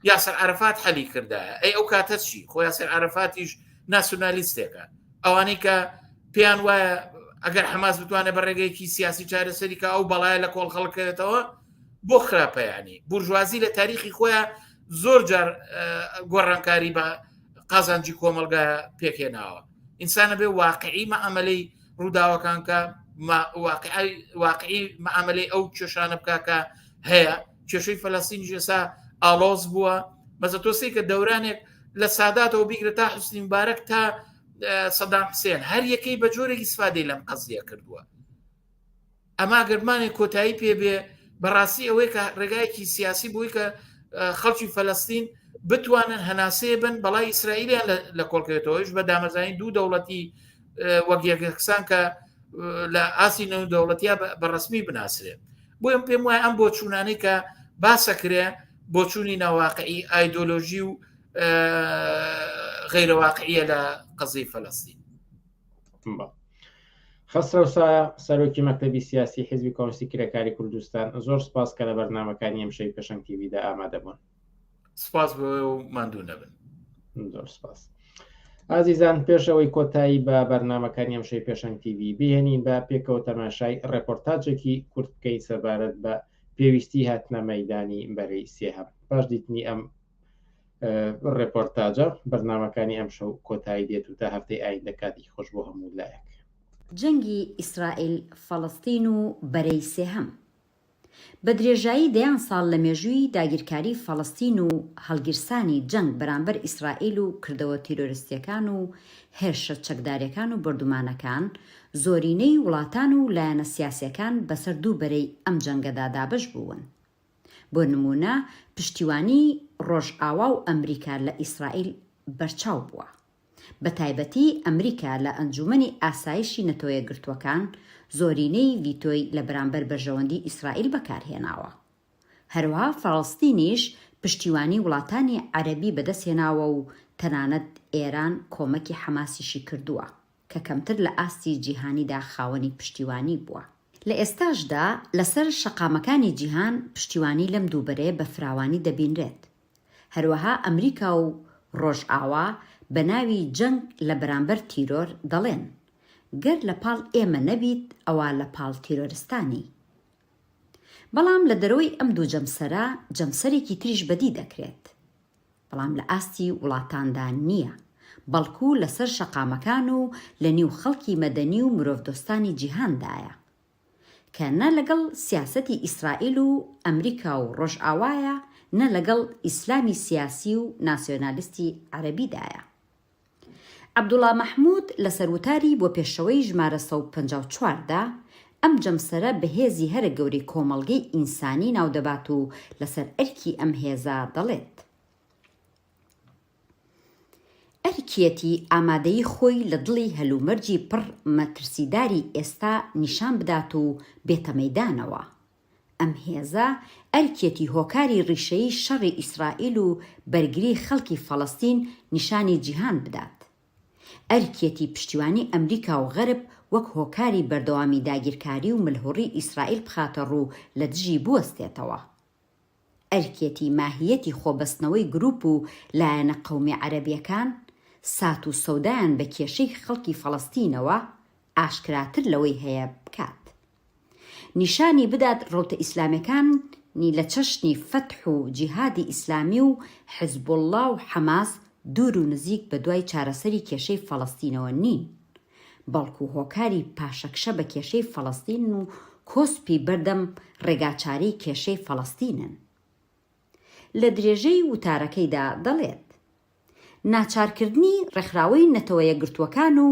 یاسر عەرەفات حەلی کردایە ئەی ئەو کاتە چی خۆ یاسر عەرەفاتیش ناسیۆنالیستێکە ئەوانەی کە پێیان وایە ئەگەر حەماس بتوانێت بە ڕێگەیەکی سیاسی چارەسەری کە ئەو بەڵایە لە کۆڵ خەڵکێتەوە بۆ خراپەیانی بورژوازی لە تاریخی خۆیان زۆر جار گۆڕانکاری بە قازانجی کۆمەلگایە پێکهێناوە ئینسانە بێ واقعی مەعاملەی ڕووداوەکان کە واقعی مەعاملەی ئەو کێشانە بکا کە هەیە کێشەی فەلەستینیش ئێستا ئاڵۆز بووە بەزە تۆسی کە دەورانێک لە ساداتەوە بیگرێت تا حوسنی مبارەک تا سەدام حوسێن هەر یەکەی بە جۆرێکی سفادەی لەم قەزیە کردووە ئەما گەرمانێک کۆتایی پێبێ بەڕاستی ئەوەی کە ڕێگایەکی سیاسی بووی کە خەڵکی فەلەستین بتوانن هەناسێ بن بەڵای ئیسرائیلیان لە کۆڵکێتەوەش بە دامەزانی دوو دەوڵەتی وەک یەکسان کە لە ئاسی نەو دەوڵەتیا بەڕسمی بناسرێت بۆیم پێم وایە ئەم بۆچوونانەی کە باسەکرێ بۆچوونی ناواقعی ئایدۆلۆژی و غیرەواقعیە لە قەزەی فەلەستین خەسرە وسایە سەرۆکی مەکتەبی سیاسی حیزبی کۆمونیستی کرێکاری کوردستان زۆر سپاس کە لە بەرنامەکانی ئەمشەی پێشەنگ تیڤیدا ئامادە بوون سپاس بۆ و ماندوو نەبن زۆر سپاس ئازیزان پێشەوەی کۆتایی بە بەرنامەکانی ئەمشەی پێشەنگ تیڤی بهێنین بە پێکەوە تەماشای ڕێپۆرتاژێکی کورت بکەین سەبارەت بە پێویستی هاتنە مەیدانی بەرەی سێهەم پاش دیتنی ئەم ڕێپۆرتاژە بەرنامەکانی ئەم شەو کۆتایی دێت و تا هەفتەی ئایندە کاتی خۆش بۆ هەموو لایەک جەنگی ئیسرائیل فەڵەستین و بەرەی سێهەم بە درێژایی دەیان ساڵ لە مێژووی داگیرکاری فەڵەستین و هەڵگیرسانی جەنگ بەرامبەر ئیسرائیل و کردەوە تیرۆریستیەکان و هێرشە چەکداریەکان و بردومانەکان زۆرینەی وڵاتان و لایەنە سیاسیەکان بەسەر دوو بەرەی ئەم جەنگەدا دابش بوون. بۆ نمونە پشتیوانی ڕۆژئاوا و ئەمریکا لە ئیسرائیل بەرچاو بووە. بە تایبەتی ئەمریکا لە ئەنجومەنی ئاسایشی نەتۆیە گرتووەکان زۆرینەی ڤیتۆی لە بەرامبەر بەرژەوەندی ئیسرائیل بەکارهێناوە. هەروەها فەڵەستینیش پشتیوانی وڵاتانی عەرەبی بەدەستهێناوە و تەنانەت ئێران کۆمەکی حەماسیشی کردووە کە کەمتر لە ئاستی جیهانیدا خاوەنی پشتیوانی بووە. لە ئێستاشدا لەسەر شەقامەکانی جیهان پشتیوانی لەم دووبەرێ بە فراوانی دەبینرێت. هەروەها ئەمریکا و ڕۆژئاوا بە ناوی جەنگ لە بەرامبەر تیرۆر دەڵێن گەر لە پاڵ ئێمە نەبیت ئەوە لە پاڵ تیرۆرستانی. بەڵام لە دەرەوەی ئەم دوو جەمسەرە جەمسەرێکی تریش بەدی دەکرێت، بەڵام لە ئاستی وڵاتاندا نییە، بەڵکو لەسەر شەقامەکان و لە نێو خەڵکی مەدەنی و مرۆڤدۆستانی جیهاندایە کە نە لەگەڵ سیاسەتی ئیسرائیل و ئەمریکا و ڕۆژئاوایە نە لەگەڵ ئیسلامی سیاسی و ناسیۆنالیستی عەرەبیدایە. عەبدوڵڵا مەحموود لە سەروتاری بۆ پێشەوەی ژمارە 154دا ئەم جەمسەرە بەهێزی هەرە گەورەی کۆمەڵگەی ئینسانی ناودەبات و لەسەر ئەرکی ئەم هێزە دەڵێت ئەرکیەتی ئامادەی خۆی لە دڵی هەلومەرجی پڕ مەترسیداری ئێستا نیشان بدات و بێتە مەیدانەوە. ئەم هێزە ئەرکیەتی هۆکاری ڕیشەی شەڕی ئیسرائیل و بەرگری خەڵکی فەڵەستین نیشانی جیهان بدات. ئەرکیەتی پشتیوانی ئەمریکا و غەرب وەک هۆکاری بەردەوامی داگیرکاری و ملهوڕی ئیسرائیل بخاتە ڕوو لە دژی بوەستێتەوە. ئەرکیەتی ماهیەتی خۆبەستنەوەی گروپ و لایەنە قەومی عەرەبیەکان سات و سەودایان بە کێشەی خەڵکی فەڵەستینەوە ئاشکراتر لەوەی هەیە بکات. نیشانی بدات ڕۆتە ئیسلامیەکانی لە چەشنی فەتح و جیهادی ئیسلامی و حیزبوڵڵا و حەماس دوور و نزیک بە دوای چارەسەری کێشەی فەڵەستینەوە نین، بەڵکو هۆکاری پاشەکشە بە کێشەی فەڵەستین و کۆسپی بەردەم ڕێگاچاری کێشەی فەڵەستینن. لە درێژەی وتارەکەیدا دەڵێت ناچارکردنی ڕێکخراوەی نەتەوە یەکگرتووەکان و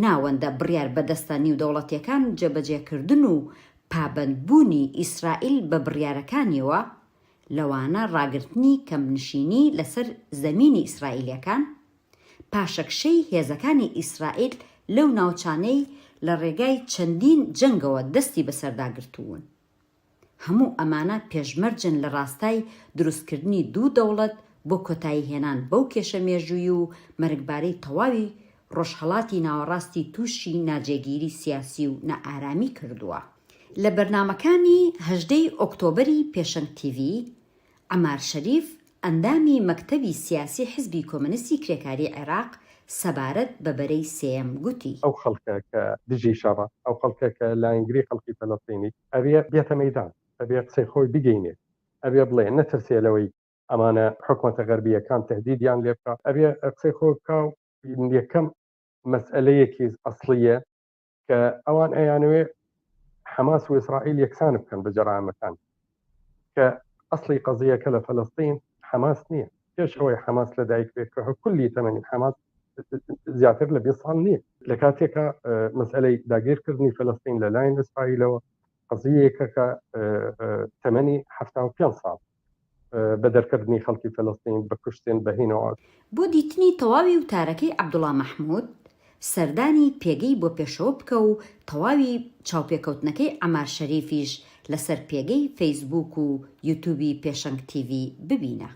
ناوەندە بڕیار بەدەستە نێودەوڵەتیەکان جێبەجێکردن و پابەندبوونی ئیسرائیل بە بڕیارەکانیەوە لەوانە ڕاگررتنی کەمنشینی لەسەر زەمینی ئیسرائیلەکان، پاشەکشەی هێزەکانی ئیسرائیل لەو ناوچانەی لە ڕێگای چەندین جەنگەوە دەستی بەسەرداگرتوون. هەموو ئەمانە پێشمەرجن لە ڕاستای دروستکردنی دوو دەوڵەت بۆ کۆتایی هێنان بەو کێشە مێژووی و مەرگبارەی تەواوی ڕۆژهەڵاتی ناوەڕاستی تووشی ناجێگیری سیاسی و نەئارامی کردووە. لە بەرنامەکانی 18 ئۆکتۆبەری پێشەنگ تیڤ عەمار شەریف ئەندامی مەکتەبی سیاسی حیزبی کۆمونیستی کرێکاری عێراق سەبارەت بە بەرەی سێم گوتی ئەو خەڵکە کە دژی شەڕە، ئەو خەڵکە کە لاینگری خەڵکی فەلەستینی ئەبێ بێتە مەیدان، ئەبێ قسەی خۆی بگەینێت، ئەبێ بڵێ نەترسێ لەوەی ئەمانە حکومەتە غەربیەکان تهدیدیان لێ بکات، ئەبێ قسەی خۆی بکا و یەکەم مەسئلەیەکی ئەسڵیە کە ئەوان ئەیانوێ حەماس و ئیسرائیل یەکسان بکەن بە جەرائمەکان، کە ئەسڵی قەزیەکە لە فەلەستین حەماس نییە. پێش ئەوەی حەماس لەدایک بێت کە کولی تەمەنی حەماس زیاتر لە 20 ساڵ نییە. لە کاتێکە مەسئلەی داگیرکردنی فەلەستین لەلایەن ئیسرائیلەوە قەزیەیەکە کە تەمەنی 75 ساڵ بە دەرکردنی خەڵکی فەلەستین بە کوشتن بەهینەوە. بۆ دیتنی تەواوی وتارەکەی عەبدوڵڵا مەحموود سەردانی پێگەی بۆ پێشەوە بکە و تەواوی چاوپێکەوتنەکەی عەمار شەریفیش لەسەر پێگەی فەیسبووک و یوتیوبی پێشەنگ تیڤ ببینە.